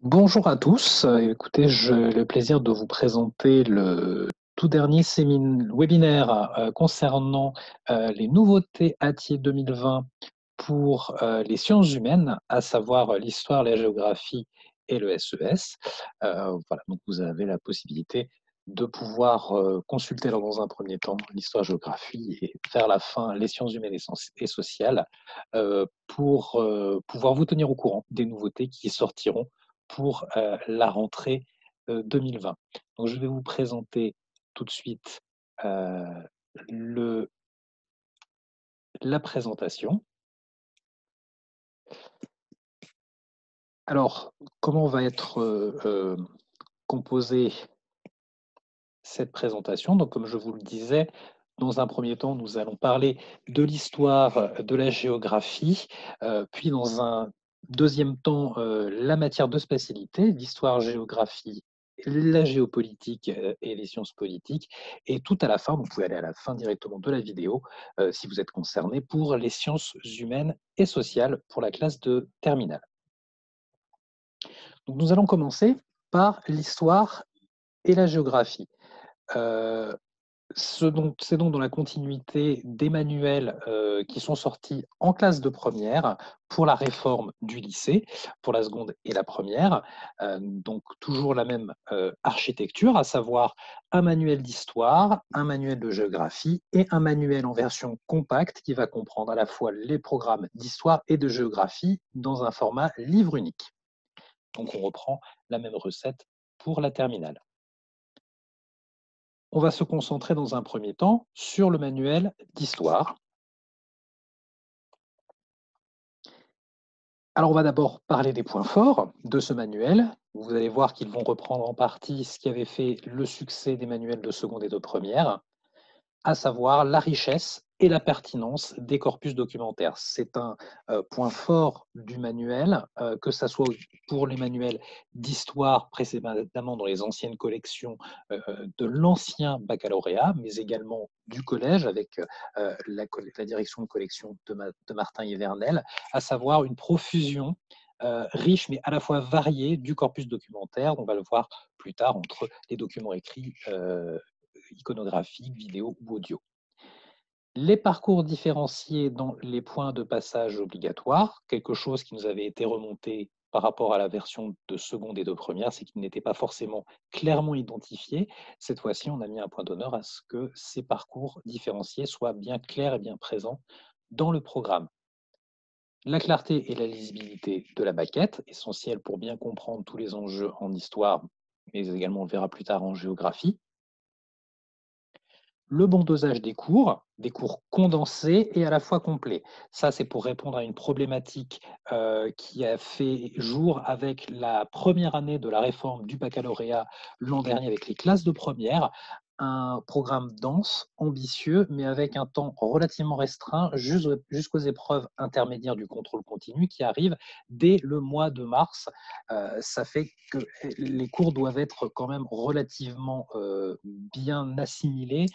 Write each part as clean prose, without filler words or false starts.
Bonjour à tous. Écoutez, j'ai le plaisir de vous présenter le tout dernier webinaire concernant les nouveautés ATIE 2020 pour les sciences humaines, à savoir l'histoire, la géographie et le SES. Voilà, donc vous avez la possibilité de pouvoir consulter dans un premier temps l'histoire-géographie et vers la fin les sciences humaines et sociales pour pouvoir vous tenir au courant des nouveautés qui sortiront pour la rentrée 2020. Donc, je vais vous présenter tout de suite euh, la présentation. Alors, comment va être composée cette présentation? Donc, comme je vous le disais, dans un premier temps, nous allons parler de l'histoire, de la géographie, puis dans un deuxième temps, la matière de spécialité, l'histoire, géographie, la géopolitique et les sciences politiques. Et tout à la fin, vous pouvez aller à la fin directement de la vidéo, si vous êtes concerné, pour les sciences humaines et sociales pour la classe de terminale. Donc, nous allons commencer par l'histoire et la géographie. C'est donc dans la continuité des manuels qui sont sortis en classe de première pour la réforme du lycée, pour la seconde et la première. Donc toujours la même architecture, à savoir un manuel d'histoire, un manuel de géographie et un manuel en version compacte qui va comprendre à la fois les programmes d'histoire et de géographie dans un format livre unique. Donc on reprend la même recette pour la terminale. On va se concentrer dans un premier temps sur le manuel d'histoire. Alors, on va d'abord parler des points forts de ce manuel. Vous allez voir qu'ils vont reprendre en partie ce qui avait fait le succès des manuels de seconde et de première, à savoir la richesse et la pertinence des corpus documentaires. C'est un point fort du manuel, que ce soit pour les manuels d'histoire précédemment dans les anciennes collections de l'ancien baccalauréat, mais également du collège avec la direction de collection de Martin Yvernel, à savoir une profusion riche mais à la fois variée du corpus documentaire. On va le voir plus tard entre les documents écrits iconographiques, vidéo ou audio. Les parcours différenciés dans les points de passage obligatoires, quelque chose qui nous avait été remonté par rapport à la version de seconde et de première, c'est qu'ils n'étaient pas forcément clairement identifiés. Cette fois-ci, on a mis un point d'honneur à ce que ces parcours différenciés soient bien clairs et bien présents dans le programme. La clarté et la lisibilité de la maquette, essentielles pour bien comprendre tous les enjeux en histoire, mais également on le verra plus tard en géographie. Le bon dosage des cours condensés et à la fois complets. Ça, c'est pour répondre à une problématique qui a fait jour avec la première année de la réforme du baccalauréat l'an dernier avec les classes de première. Un programme dense, ambitieux, mais avec un temps relativement restreint jusqu'aux épreuves intermédiaires du contrôle continu qui arrivent dès le mois de mars. Ça fait que les cours doivent être quand même relativement bien assimilés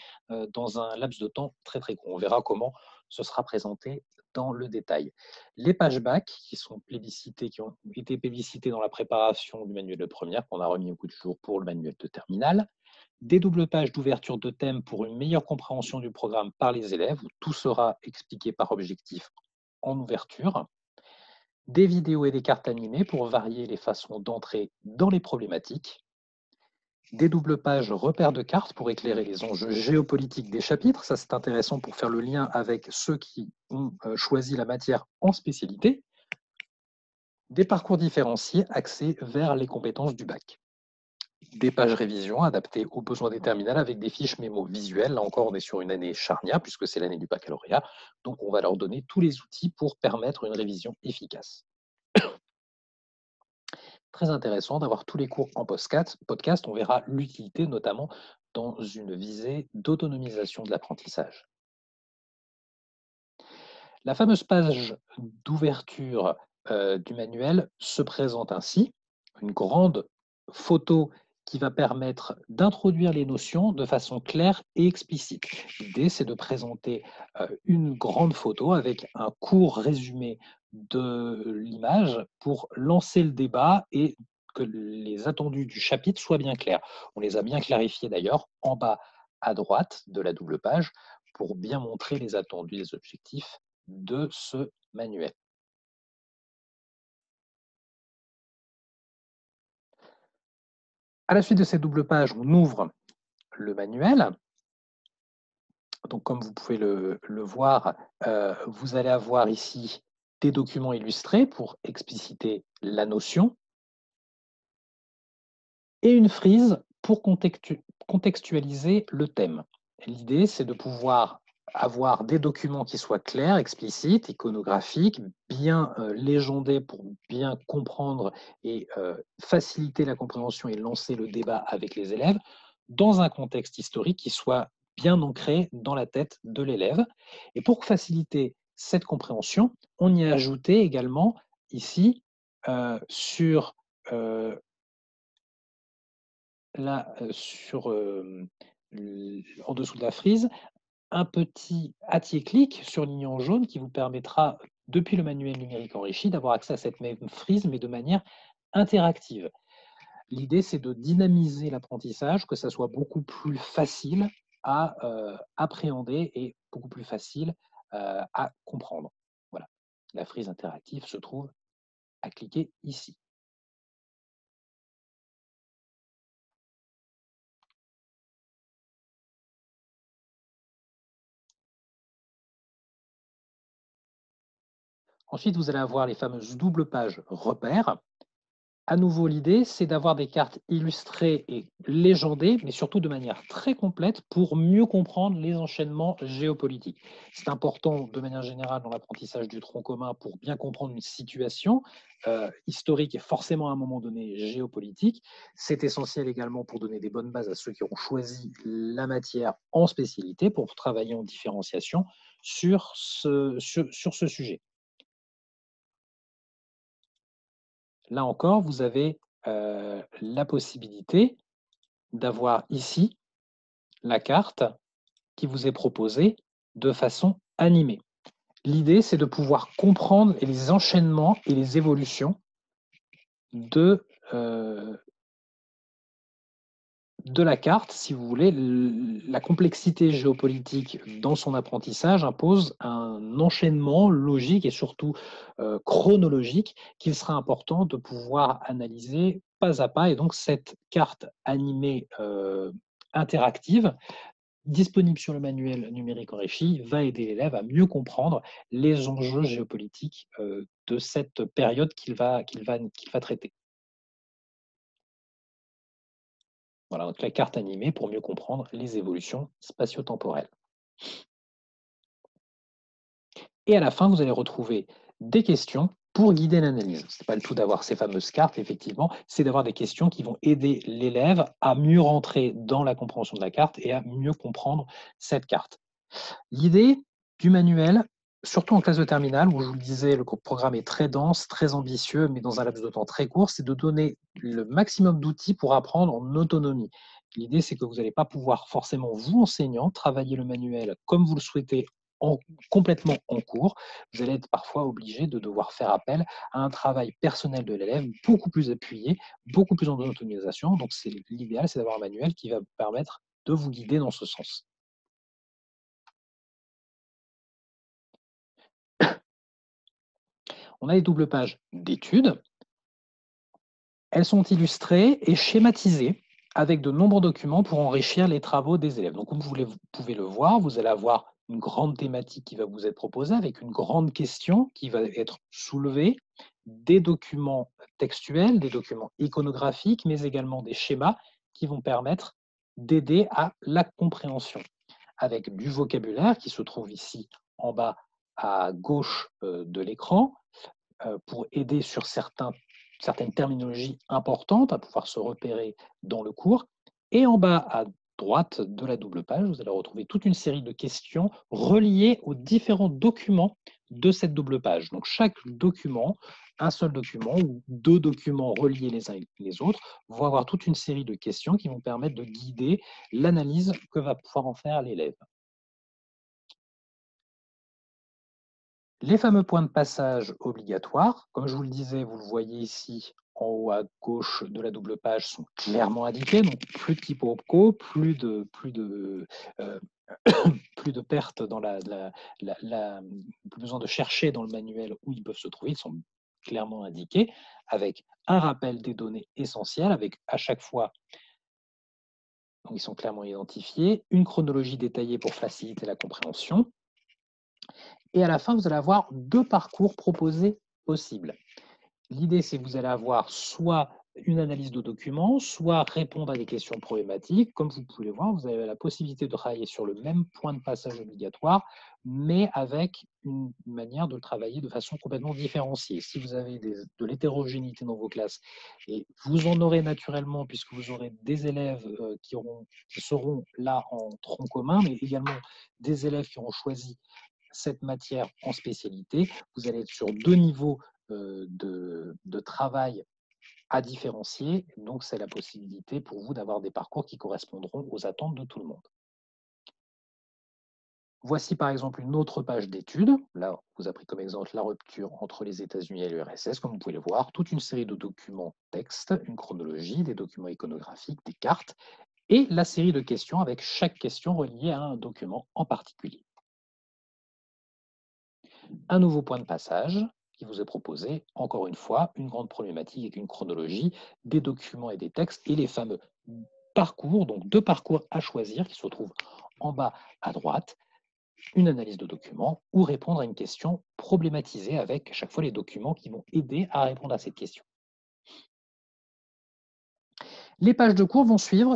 dans un laps de temps très très court. On verra comment ce sera présenté dans le détail. Les pages back qui ont été plébiscitées dans la préparation du manuel de première, qu'on a remis au goût du jour pour le manuel de terminale. Des doubles pages d'ouverture de thèmes pour une meilleure compréhension du programme par les élèves, où tout sera expliqué par objectif en ouverture. Des vidéos et des cartes animées pour varier les façons d'entrer dans les problématiques. Des doubles pages repères de cartes pour éclairer les enjeux géopolitiques des chapitres. Ça, c'est intéressant pour faire le lien avec ceux qui ont choisi la matière en spécialité. Des parcours différenciés axés vers les compétences du bac. Des pages révision adaptées aux besoins des terminales avec des fiches mémo visuelles. Là encore, on est sur une année charnière puisque c'est l'année du baccalauréat. Donc, on va leur donner tous les outils pour permettre une révision efficace. Très intéressant d'avoir tous les cours en podcast. On verra l'utilité notamment dans une visée d'autonomisation de l'apprentissage. La fameuse page d'ouverture du manuel se présente ainsi, une grande photo qui va permettre d'introduire les notions de façon claire et explicite. L'idée, c'est de présenter une grande photo avec un court résumé de l'image pour lancer le débat et que les attendus du chapitre soient bien clairs. On les a bien clarifiés d'ailleurs en bas à droite de la double page pour bien montrer les attendus et les objectifs de ce manuel. À la suite de cette double page, on ouvre le manuel. Donc, comme vous pouvez le voir, vous allez avoir ici des documents illustrés pour expliciter la notion et une frise pour contextualiser le thème. L'idée, c'est de pouvoir avoir des documents qui soient clairs, explicites, iconographiques, bien légendés pour bien comprendre et faciliter la compréhension et lancer le débat avec les élèves dans un contexte historique qui soit bien ancré dans la tête de l'élève. Et pour faciliter cette compréhension, on y a ajouté également ici sur là, en dessous de la frise, un petit attier-clic surligné en jaune qui vous permettra, depuis le manuel numérique enrichi, d'avoir accès à cette même frise, mais de manière interactive. L'idée, c'est de dynamiser l'apprentissage, que ça soit beaucoup plus facile à appréhender et beaucoup plus facile à comprendre. Voilà. La frise interactive se trouve à cliquer ici. Ensuite, vous allez avoir les fameuses doubles pages repères. À nouveau, l'idée, c'est d'avoir des cartes illustrées et légendées, mais surtout de manière très complète pour mieux comprendre les enchaînements géopolitiques. C'est important de manière générale dans l'apprentissage du tronc commun pour bien comprendre une situation historique et forcément à un moment donné géopolitique. C'est essentiel également pour donner des bonnes bases à ceux qui ont choisi la matière en spécialité pour travailler en différenciation sur ce sujet. Là encore, vous avez la possibilité d'avoir ici la carte qui vous est proposée de façon animée. L'idée, c'est de pouvoir comprendre les enchaînements et les évolutions de, de la carte, si vous voulez. La complexité géopolitique dans son apprentissage impose un enchaînement logique et surtout chronologique qu'il sera important de pouvoir analyser pas à pas. Et donc, cette carte animée interactive, disponible sur le manuel numérique enrichi, va aider l'élève à mieux comprendre les enjeux géopolitiques de cette période qu'il va traiter. Voilà, donc la carte animée pour mieux comprendre les évolutions spatio-temporelles. Et à la fin, vous allez retrouver des questions pour guider l'analyse. Ce n'est pas le tout d'avoir ces fameuses cartes, effectivement, c'est d'avoir des questions qui vont aider l'élève à mieux rentrer dans la compréhension de la carte et à mieux comprendre cette carte. L'idée du manuel, surtout en classe de terminale, où je vous le disais, le programme est très dense, très ambitieux, mais dans un laps de temps très court, c'est de donner le maximum d'outils pour apprendre en autonomie. L'idée, c'est que vous n'allez pas pouvoir forcément, vous, enseignant, travailler le manuel comme vous le souhaitez en, complètement en cours. Vous allez être parfois obligé de devoir faire appel à un travail personnel de l'élève beaucoup plus appuyé, beaucoup plus en autonomisation. Donc, l'idéal, c'est d'avoir un manuel qui va vous permettre de vous guider dans ce sens. On a les doubles pages d'études. Elles sont illustrées et schématisées avec de nombreux documents pour enrichir les travaux des élèves. Donc, comme vous pouvez le voir, vous allez avoir une grande thématique qui va vous être proposée avec une grande question qui va être soulevée, des documents textuels, des documents iconographiques, mais également des schémas qui vont permettre d'aider à la compréhension, avec du vocabulaire qui se trouve ici en bas à gauche de l'écran, pour aider sur certaines terminologies importantes à pouvoir se repérer dans le cours. Et en bas à droite de la double page, vous allez retrouver toute une série de questions reliées aux différents documents de cette double page. Donc chaque document, un seul document ou deux documents reliés les uns et les autres, vont avoir toute une série de questions qui vont permettre de guider l'analyse que va pouvoir en faire l'élève. Les fameux points de passage obligatoires, comme je vous le disais, vous le voyez ici en haut à gauche de la double page sont clairement indiqués, donc plus de quiproquos, euh, plus de pertes dans plus besoin de chercher dans le manuel où ils peuvent se trouver, ils sont clairement indiqués, avec un rappel des données essentielles, avec à chaque fois, donc ils sont clairement identifiés, une chronologie détaillée pour faciliter la compréhension, et à la fin, vous allez avoir 2 parcours proposés possibles. L'idée, c'est que vous allez avoir soit une analyse de documents, soit répondre à des questions problématiques. Comme vous pouvez le voir, vous avez la possibilité de travailler sur le même point de passage obligatoire, mais avec une manière de le travailler de façon complètement différenciée. Si vous avez de l'hétérogénéité dans vos classes, et vous en aurez naturellement, puisque vous aurez des élèves qui seront là en tronc commun, mais également des élèves qui auront choisi cette matière en spécialité, vous allez être sur 2 niveaux de travail à différencier. Donc, c'est la possibilité pour vous d'avoir des parcours qui correspondront aux attentes de tout le monde. Voici par exemple une autre page d'études. Là, on vous a pris comme exemple la rupture entre les États-Unis et l'URSS. Comme vous pouvez le voir, toute une série de documents textes, une chronologie, des documents iconographiques, des cartes, et la série de questions avec chaque question reliée à un document en particulier. Un nouveau point de passage qui vous est proposé, encore une fois, une grande problématique avec une chronologie, des documents et des textes, et les fameux parcours, donc 2 parcours à choisir qui se retrouvent en bas à droite, une analyse de documents ou répondre à une question problématisée avec à chaque fois les documents qui vont aider à répondre à cette question. Les pages de cours vont suivre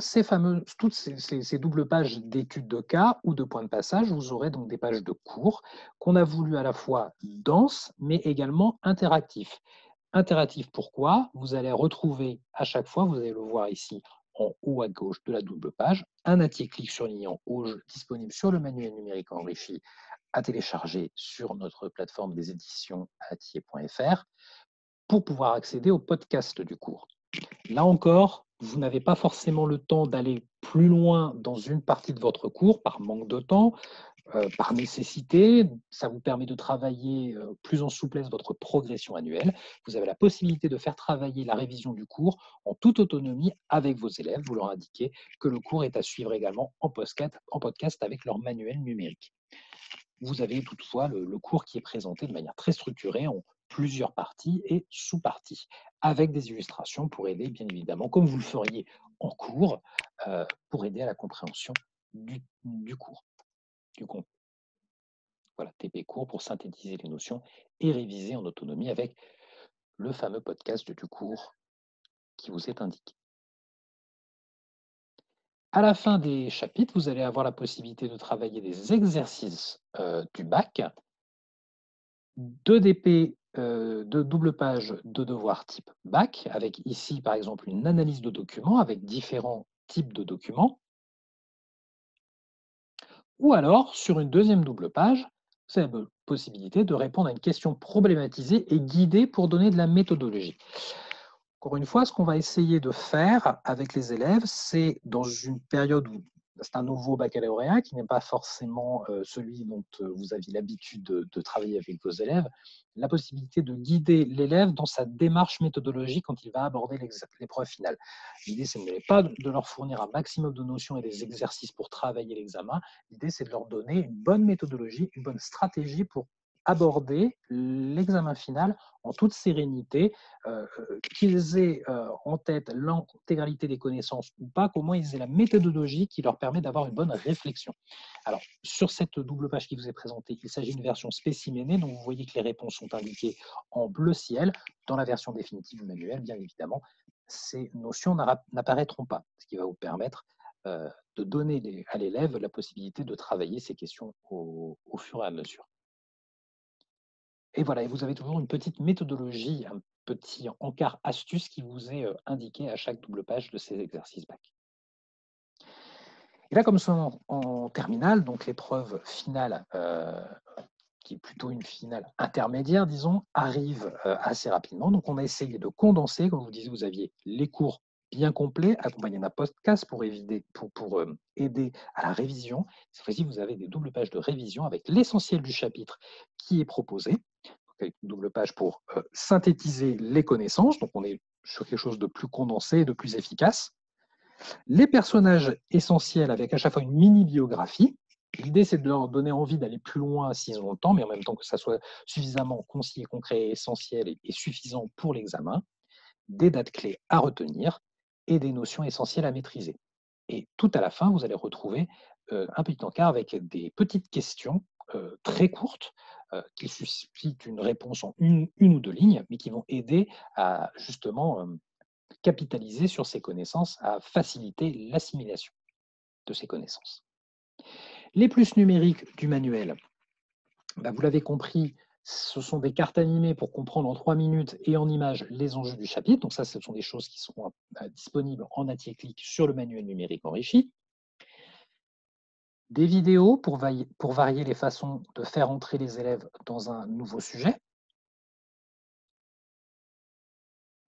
toutes ces doubles pages d'études de cas ou de points de passage. Vous aurez donc des pages de cours qu'on a voulu à la fois denses, mais également interactifs. Interactif, pourquoi? Vous allez retrouver à chaque fois, vous allez le voir ici en haut à gauche de la double page, un anti-clic surligné en haut disponible sur le manuel numérique enrichi à télécharger sur notre plateforme des éditions atier.fr pour pouvoir accéder au podcast du cours. Là encore, vous n'avez pas forcément le temps d'aller plus loin dans une partie de votre cours par manque de temps, par nécessité. Ça vous permet de travailler plus en souplesse votre progression annuelle. Vous avez la possibilité de faire travailler la révision du cours en toute autonomie avec vos élèves. Vous leur indiquez que le cours est à suivre également en podcast avec leur manuel numérique. Vous avez toutefois le cours qui est présenté de manière très structurée en plusieurs parties et sous-parties, avec des illustrations pour aider, bien évidemment, comme vous le feriez en cours, pour aider à la compréhension du cours, du contenu. Voilà, TP court pour synthétiser les notions et réviser en autonomie avec le fameux podcast du cours qui vous est indiqué. À la fin des chapitres, vous allez avoir la possibilité de travailler des exercices du bac, 2 DP, 2 doubles pages de devoirs type bac, avec ici par exemple une analyse de documents avec différents types de documents. Ou alors, sur une deuxième double page, vous avez la possibilité de répondre à une question problématisée et guidée pour donner de la méthodologie. Encore une fois, ce qu'on va essayer de faire avec les élèves, c'est dans une période où c'est un nouveau baccalauréat qui n'est pas forcément celui dont vous aviez l'habitude de travailler avec vos élèves, la possibilité de guider l'élève dans sa démarche méthodologique quand il va aborder l'épreuve finale. L'idée, c'est n'est pas de leur fournir un maximum de notions et des exercices pour travailler l'examen. L'idée, c'est de leur donner une bonne méthodologie, une bonne stratégie pour aborder l'examen final en toute sérénité, qu'ils aient en tête l'intégralité des connaissances ou pas, qu'au moins ils aient la méthodologie qui leur permet d'avoir une bonne réflexion. Alors, sur cette double page qui vous est présentée, il s'agit d'une version spéciménée, donc vous voyez que les réponses sont indiquées en bleu ciel. Dans la version définitive du manuel, bien évidemment, ces notions n'apparaîtront pas, ce qui va vous permettre de donner à l'élève la possibilité de travailler ces questions au fur et à mesure. Et voilà, et vous avez toujours une petite méthodologie, un petit encart astuce qui vous est indiqué à chaque double page de ces exercices bac. Et là, comme c'est en terminale, donc l'épreuve finale, qui est plutôt une finale intermédiaire, disons, arrive assez rapidement. Donc on a essayé de condenser, comme je vous disais, vous aviez les cours bien complets, accompagnés d'un podcast pour aider à la révision. Cette fois-ci, vous avez des doubles pages de révision avec l'essentiel du chapitre qui est proposé. avec une double page pour synthétiser les connaissances. Donc, on est sur quelque chose de plus condensé, de plus efficace. Les personnages essentiels avec à chaque fois une mini-biographie. L'idée, c'est de leur donner envie d'aller plus loin s'ils ont le temps, mais en même temps que ça soit suffisamment concis et concret, essentiel et suffisant pour l'examen. Des dates clés à retenir et des notions essentielles à maîtriser. Et tout à la fin, vous allez retrouver un petit encart avec des petites questions très courtes qui suscitent une réponse en une ou deux lignes, mais qui vont aider à justement capitaliser sur ces connaissances, à faciliter l'assimilation de ces connaissances. Les plus numériques du manuel, vous l'avez compris, ce sont des cartes animées pour comprendre en 3 minutes et en images les enjeux du chapitre. Donc ça, ce sont des choses qui seront disponibles en atelier-clic sur le manuel numérique enrichi. Des vidéos pour varier les façons de faire entrer les élèves dans un nouveau sujet.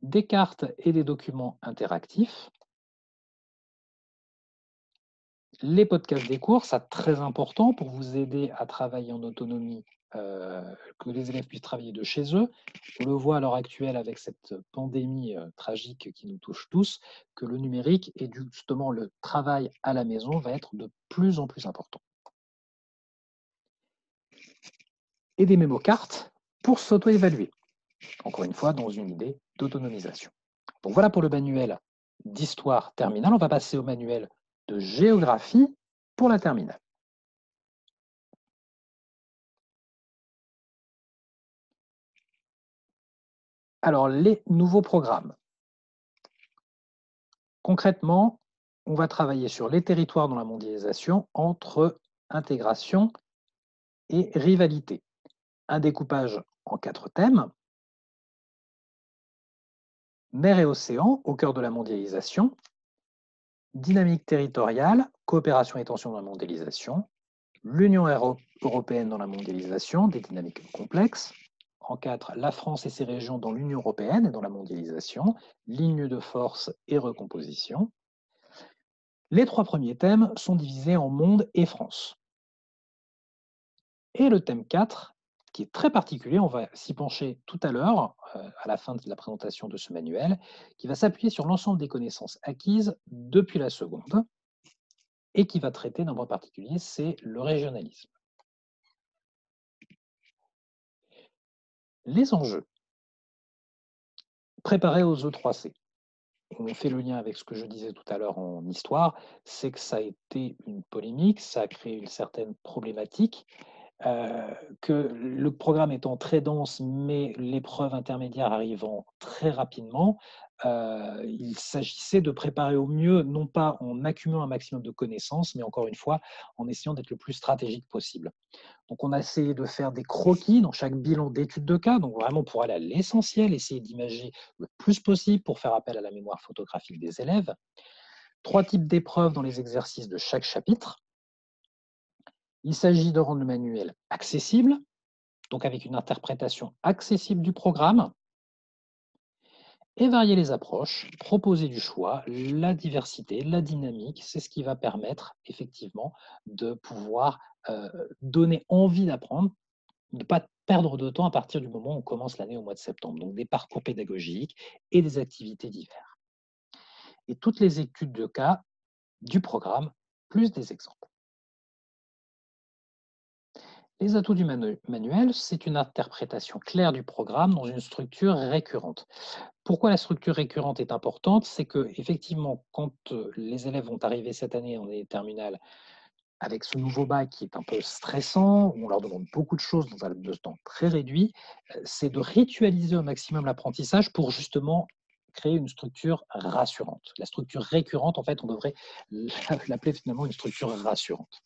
Des cartes et des documents interactifs. Les podcasts des cours, c'est très important pour vous aider à travailler en autonomie, que les élèves puissent travailler de chez eux. On le voit à l'heure actuelle avec cette pandémie tragique qui nous touche tous, que le numérique et justement le travail à la maison va être de plus en plus important. Et des mémocartes pour s'auto-évaluer, encore une fois dans une idée d'autonomisation. Donc voilà pour le manuel d'histoire terminale. On va passer au manuel de géographie pour la terminale. Alors, les nouveaux programmes. Concrètement, on va travailler sur les territoires dans la mondialisation entre intégration et rivalité. Un découpage en 4 thèmes. Mer et océan au cœur de la mondialisation. Dynamique territoriale, coopération et tension dans la mondialisation. L'Union européenne dans la mondialisation, des dynamiques complexes. En 4, la France et ses régions dans l'Union européenne et dans la mondialisation, ligne de force et recomposition. Les 3 premiers thèmes sont divisés en monde et France. Et le thème 4, qui est très particulier, on va s'y pencher tout à l'heure, à la fin de la présentation de ce manuel, qui va s'appuyer sur l'ensemble des connaissances acquises depuis la seconde et qui va traiter d'un point particulier, c'est le régionalisme. Les enjeux. Préparés aux E3C. On fait le lien avec ce que je disais tout à l'heure en histoire, c'est que ça a été une polémique, ça a créé une certaine problématique, que le programme étant très dense, mais l'épreuve intermédiaire arrivant très rapidement, il s'agissait de préparer au mieux, non pas en accumulant un maximum de connaissances, mais encore une fois, en essayant d'être le plus stratégique possible. Donc, on a essayé de faire des croquis dans chaque bilan d'études de cas, donc vraiment pour aller à l'essentiel, essayer d'imager le plus possible pour faire appel à la mémoire photographique des élèves. 3 types d'épreuves dans les exercices de chaque chapitre. Il s'agit de rendre le manuel accessible, donc avec une interprétation accessible du programme, et varier les approches, proposer du choix, la diversité, la dynamique, c'est ce qui va permettre effectivement de pouvoir donner envie d'apprendre, de ne pas perdre de temps à partir du moment où on commence l'année au mois de septembre. Donc des parcours pédagogiques et des activités diverses. Et toutes les études de cas du programme, plus des exemples. Les atouts du manuel, c'est une interprétation claire du programme dans une structure récurrente. Pourquoi la structure récurrente est importante? C'est que effectivement, quand les élèves vont arriver cette année en année terminale avec ce nouveau bac qui est un peu stressant, où on leur demande beaucoup de choses dans un laps de temps très réduit, c'est de ritualiser au maximum l'apprentissage pour justement créer une structure rassurante. La structure récurrente, en fait, on devrait l'appeler finalement une structure rassurante.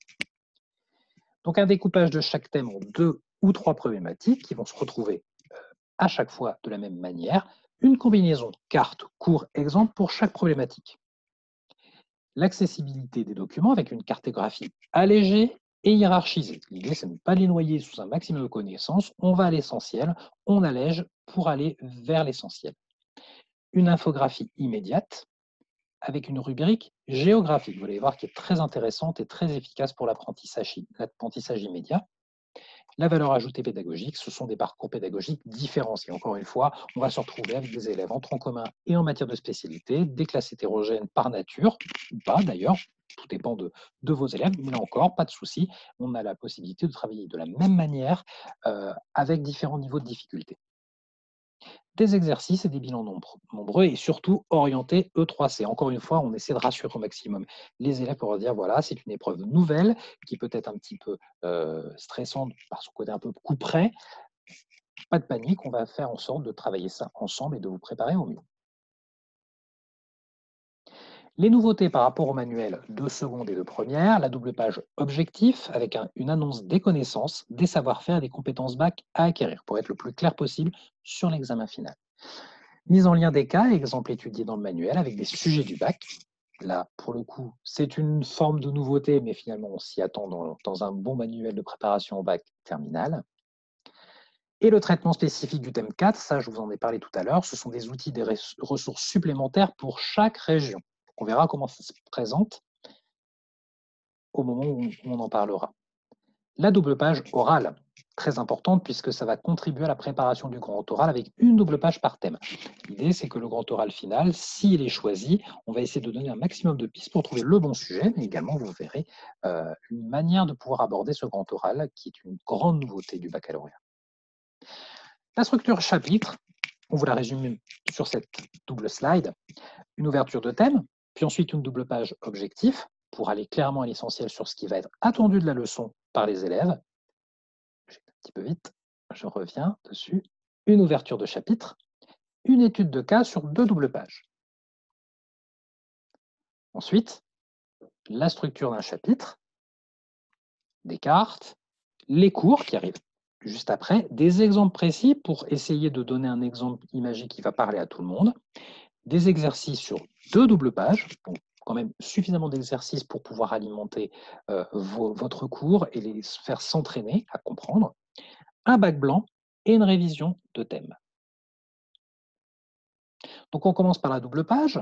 Donc un découpage de chaque thème en 2 ou 3 problématiques qui vont se retrouver à chaque fois de la même manière, une combinaison carte, cours, exemple pour chaque problématique. L'accessibilité des documents avec une cartographie allégée et hiérarchisée. L'idée, c'est de ne pas les noyer sous un maximum de connaissances, on va à l'essentiel, on allège pour aller vers l'essentiel. Une infographie immédiate avec une rubrique géographique, vous allez voir qui est très intéressante et très efficace pour l'apprentissage immédiat. La valeur ajoutée pédagogique, ce sont des parcours pédagogiques différenciés. Encore une fois, on va se retrouver avec des élèves en tronc commun et en matière de spécialité, des classes hétérogènes par nature, ou pas d'ailleurs, tout dépend de vos élèves, mais là encore, pas de souci, on a la possibilité de travailler de la même manière avec différents niveaux de difficulté. Des exercices et des bilans nombreux et surtout orientés E3C. Encore une fois, on essaie de rassurer au maximum les élèves pour leur dire voilà, c'est une épreuve nouvelle qui peut être un petit peu stressante par son côté un peu coup près. Pas de panique, on va faire en sorte de travailler ça ensemble et de vous préparer au mieux. Les nouveautés par rapport au manuel de seconde et de première, la double page objectif avec une annonce des connaissances, des savoir-faire et des compétences bac à acquérir pour être le plus clair possible sur l'examen final. Mise en lien des cas, exemple étudié dans le manuel avec des sujets du bac. Là, pour le coup, c'est une forme de nouveauté, mais finalement, on s'y attend dans un bon manuel de préparation au bac terminal. Et le traitement spécifique du thème 4, ça, je vous en ai parlé tout à l'heure, ce sont des outils, des ressources supplémentaires pour chaque région. On verra comment ça se présente au moment où on en parlera. La double page orale, très importante puisque ça va contribuer à la préparation du grand oral avec une double page par thème. L'idée, c'est que le grand oral final, s'il est choisi, on va essayer de donner un maximum de pistes pour trouver le bon sujet, mais également, vous verrez, une manière de pouvoir aborder ce grand oral qui est une grande nouveauté du baccalauréat. La structure chapitre, on vous la résume sur cette double slide. Une ouverture de thème, puis ensuite une double page objectif pour aller clairement à l'essentiel sur ce qui va être attendu de la leçon par les élèves. J'ai un petit peu vite, je reviens dessus. Une ouverture de chapitre, une étude de cas sur 2 doubles pages. Ensuite, la structure d'un chapitre, des cartes, les cours qui arrivent juste après, des exemples précis pour essayer de donner un exemple imagé qui va parler à tout le monde, des exercices sur 2 doubles pages, donc quand même suffisamment d'exercices pour pouvoir alimenter votre cours et les faire s'entraîner à comprendre, un bac blanc et une révision de thème. Donc on commence par la double page,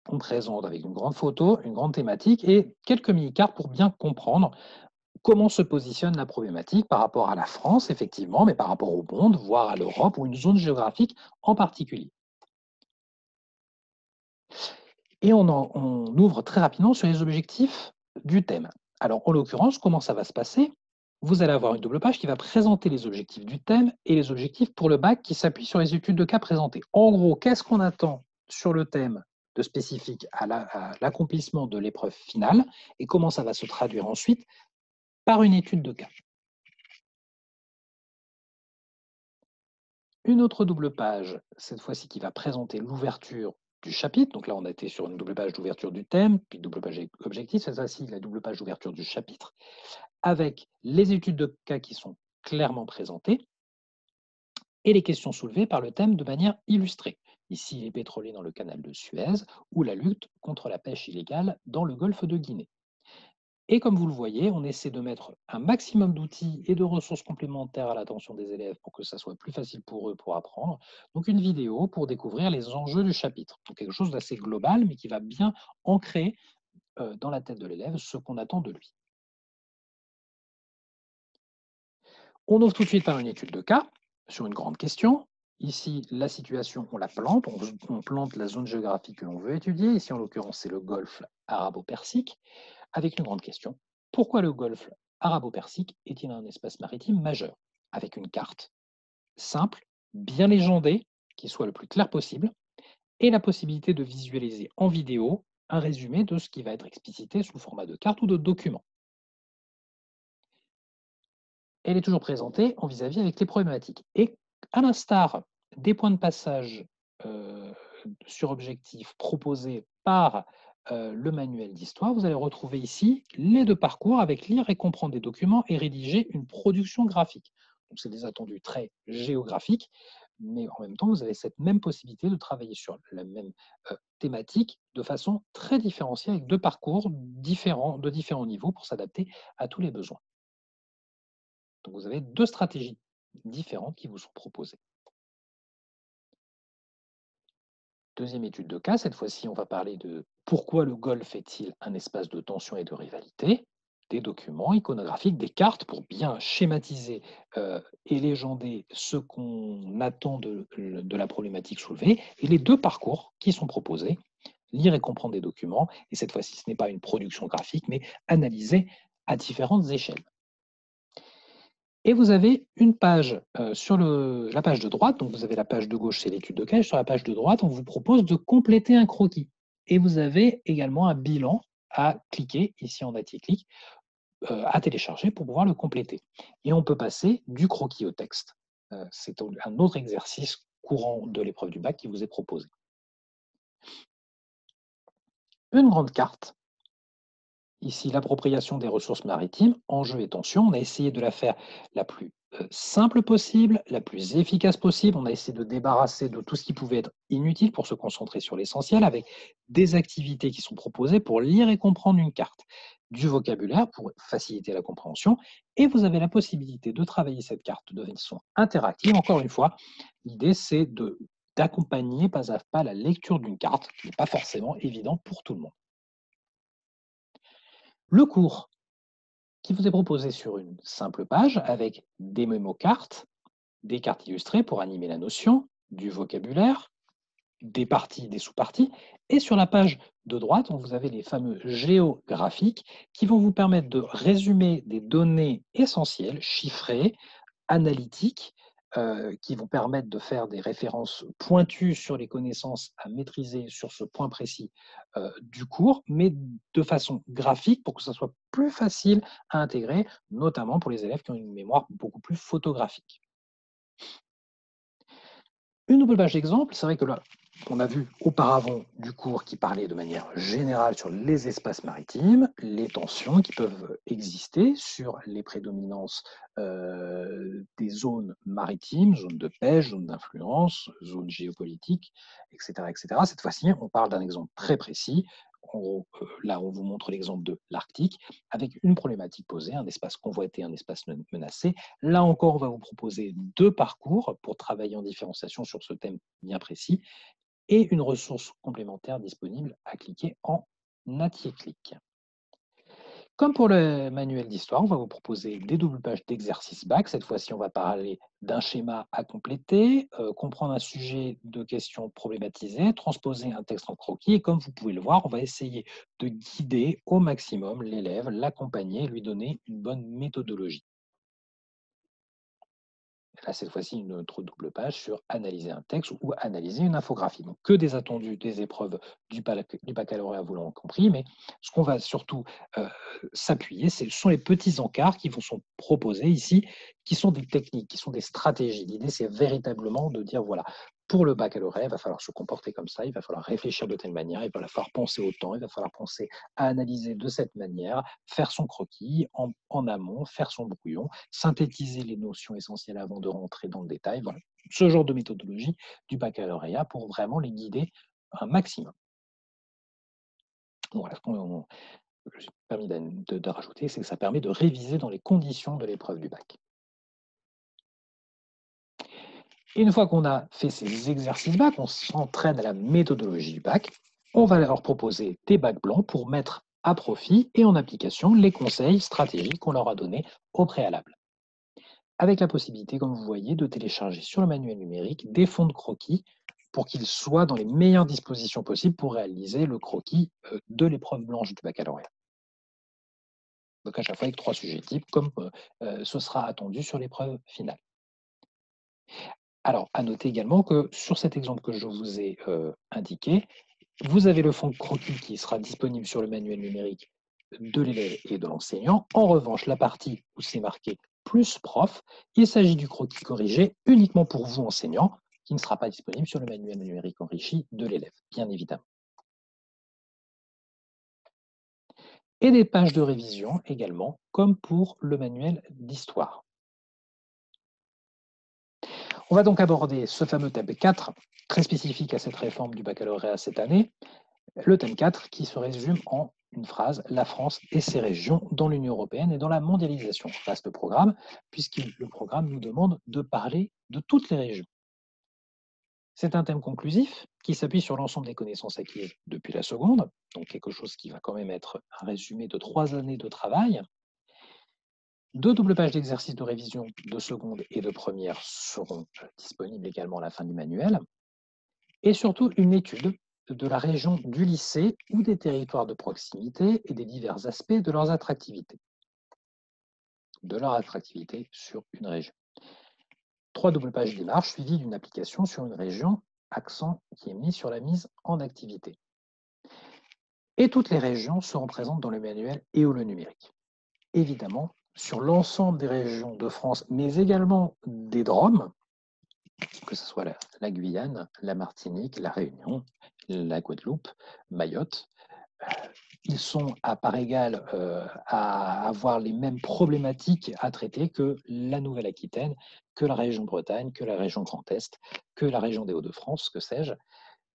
on présente avec une grande photo, une grande thématique et quelques mini-cartes pour bien comprendre comment se positionne la problématique par rapport à la France, effectivement, mais par rapport au monde, voire à l'Europe ou une zone géographique en particulier. Et on ouvre très rapidement sur les objectifs du thème. Alors, en l'occurrence, comment ça va se passer? Vous allez avoir une double page qui va présenter les objectifs du thème et les objectifs pour le bac qui s'appuient sur les études de cas présentées. En gros, qu'est-ce qu'on attend sur le thème de spécifique à l'accomplissement de l'épreuve finale et comment ça va se traduire ensuite par une étude de cas. Une autre double page, cette fois-ci qui va présenter l'ouverture du chapitre. Donc là, on a été sur une double page d'ouverture du thème, puis double page objectif. Cette fois-ci, la double page d'ouverture du chapitre, avec les études de cas qui sont clairement présentées et les questions soulevées par le thème de manière illustrée. Ici, les pétroliers dans le canal de Suez ou la lutte contre la pêche illégale dans le golfe de Guinée. Et comme vous le voyez, on essaie de mettre un maximum d'outils et de ressources complémentaires à l'attention des élèves pour que ça soit plus facile pour eux pour apprendre. Donc une vidéo pour découvrir les enjeux du chapitre. Donc quelque chose d'assez global, mais qui va bien ancrer dans la tête de l'élève ce qu'on attend de lui. On ouvre tout de suite par une étude de cas sur une grande question. Ici, la situation, on la plante, on plante la zone géographique que l'on veut étudier. Ici, en l'occurrence, c'est le golfe arabo-persique, avec une grande question. Pourquoi le golfe arabo-persique est-il un espace maritime majeur? Avec une carte simple, bien légendée, qui soit le plus clair possible, et la possibilité de visualiser en vidéo un résumé de ce qui va être explicité sous format de carte ou de document. Elle est toujours présentée en vis-à-vis avec les problématiques. Et à l'instar des points de passage euh, sur objectif proposés par le manuel d'histoire, vous allez retrouver ici les deux parcours avec lire et comprendre des documents et rédiger une production graphique. Donc c'est des attendus très géographiques, mais en même temps, vous avez cette même possibilité de travailler sur la même thématique de façon très différenciée avec deux parcours différents, de différents niveaux pour s'adapter à tous les besoins. Donc vous avez deux stratégies différentes qui vous sont proposées. Deuxième étude de cas, cette fois-ci, on va parler de pourquoi le golfe est-il un espace de tension et de rivalité. des documents iconographiques, des cartes pour bien schématiser et légender ce qu'on attend de la problématique soulevée, et les deux parcours qui sont proposés, lire et comprendre des documents, et cette fois-ci ce n'est pas une production graphique, mais analyser à différentes échelles. Et vous avez une page sur la page de droite, donc vous avez la page de gauche, c'est l'étude de cas, et sur la page de droite, on vous propose de compléter un croquis. Et vous avez également un bilan à cliquer, ici en clic à télécharger pour pouvoir le compléter. Et on peut passer du croquis au texte. C'est un autre exercice courant de l'épreuve du bac qui vous est proposé. Une grande carte. Ici, l'appropriation des ressources maritimes, enjeux et tensions. On a essayé de la faire la plus simple possible, la plus efficace possible. On a essayé de débarrasser de tout ce qui pouvait être inutile pour se concentrer sur l'essentiel, avec des activités qui sont proposées pour lire et comprendre une carte, du vocabulaire pour faciliter la compréhension, et vous avez la possibilité de travailler cette carte de façon interactive. Encore une fois, l'idée c'est d'accompagner pas à pas la lecture d'une carte, qui n'est pas forcément évident pour tout le monde. Le cours qui vous est proposé sur une simple page avec des mémocartes, des cartes illustrées pour animer la notion, du vocabulaire, des parties, des sous-parties, et sur la page de droite, vous avez les fameux géographiques qui vont vous permettre de résumer des données essentielles, chiffrées, analytiques, qui vont permettre de faire des références pointues sur les connaissances à maîtriser sur ce point précis du cours, mais de façon graphique pour que ça soit plus facile à intégrer, notamment pour les élèves qui ont une mémoire beaucoup plus photographique. Une nouvelle page d'exemple, c'est vrai que là, on a vu auparavant du cours qui parlait de manière générale sur les espaces maritimes, les tensions qui peuvent exister sur les prédominances des zones maritimes, zones de pêche, zones d'influence, zones géopolitiques, etc., etc. Cette fois-ci, on parle d'un exemple très précis. En gros, là, on vous montre l'exemple de l'Arctique, avec une problématique posée, un espace convoité, un espace menacé. Là encore, on va vous proposer deux parcours pour travailler en différenciation sur ce thème bien précis, et une ressource complémentaire disponible à cliquer en clic. Comme pour le manuel d'histoire, on va vous proposer des doubles pages d'exercice bac. Cette fois-ci, on va parler d'un schéma à compléter, comprendre un sujet de questions problématisées, transposer un texte en croquis. Et comme vous pouvez le voir, on va essayer de guider au maximum l'élève, l'accompagner, lui donner une bonne méthodologie. Là, cette fois-ci, une autre double page sur analyser un texte ou analyser une infographie. Donc, que des attendus des épreuves du baccalauréat, vous l'avez compris, mais ce qu'on va surtout s'appuyer, ce sont les petits encarts qui vous sont proposés ici, qui sont des techniques, qui sont des stratégies. L'idée, c'est véritablement de dire, voilà, pour le baccalauréat, il va falloir se comporter comme ça, il va falloir réfléchir de telle manière, il va falloir penser au temps, il va falloir penser à analyser de cette manière, faire son croquis en amont, faire son brouillon, synthétiser les notions essentielles avant de rentrer dans le détail. Voilà. Ce genre de méthodologie du baccalauréat pour vraiment les guider un maximum. Voilà, ce qu'on j'ai permis de rajouter, c'est que ça permet de réviser dans les conditions de l'épreuve du bac. Et une fois qu'on a fait ces exercices bac, on s'entraîne à la méthodologie du bac. On va leur proposer des bacs blancs pour mettre à profit et en application les conseils stratégiques qu'on leur a donnés au préalable. Avec la possibilité, comme vous voyez, de télécharger sur le manuel numérique des fonds de croquis pour qu'ils soient dans les meilleures dispositions possibles pour réaliser le croquis de l'épreuve blanche du baccalauréat. Donc à chaque fois avec 3 sujets types, comme ce sera attendu sur l'épreuve finale. Alors, à noter également que sur cet exemple que je vous ai indiqué, vous avez le fond de croquis qui sera disponible sur le manuel numérique de l'élève et de l'enseignant. En revanche, la partie où c'est marqué plus prof, il s'agit du croquis corrigé uniquement pour vous, enseignant, qui ne sera pas disponible sur le manuel numérique enrichi de l'élève, bien évidemment. Et des pages de révision également, comme pour le manuel d'histoire. On va donc aborder ce fameux thème 4, très spécifique à cette réforme du baccalauréat cette année, le thème 4 qui se résume en une phrase, la France et ses régions dans l'Union européenne et dans la mondialisation. Vaste programme, puisque le programme nous demande de parler de toutes les régions. C'est un thème conclusif qui s'appuie sur l'ensemble des connaissances acquises depuis la seconde, donc quelque chose qui va quand même être un résumé de 3 années de travail, 2 doubles pages d'exercices de révision de seconde et de première seront disponibles également à la fin du manuel. Et surtout une étude de la région du lycée ou des territoires de proximité et des divers aspects de leurs attractivités, sur une région. 3 doubles pages démarches suivies d'une application sur une région, accent qui est mis sur la mise en activité. Et toutes les régions seront présentes dans le manuel EOLE numérique. Évidemment, sur l'ensemble des régions de France, mais également des DROM, que ce soit la Guyane, la Martinique, la Réunion, la Guadeloupe, Mayotte, ils sont à part égale à avoir les mêmes problématiques à traiter que la Nouvelle-Aquitaine, que la région Bretagne, que la région Grand Est, que la région des Hauts-de-France, que sais-je.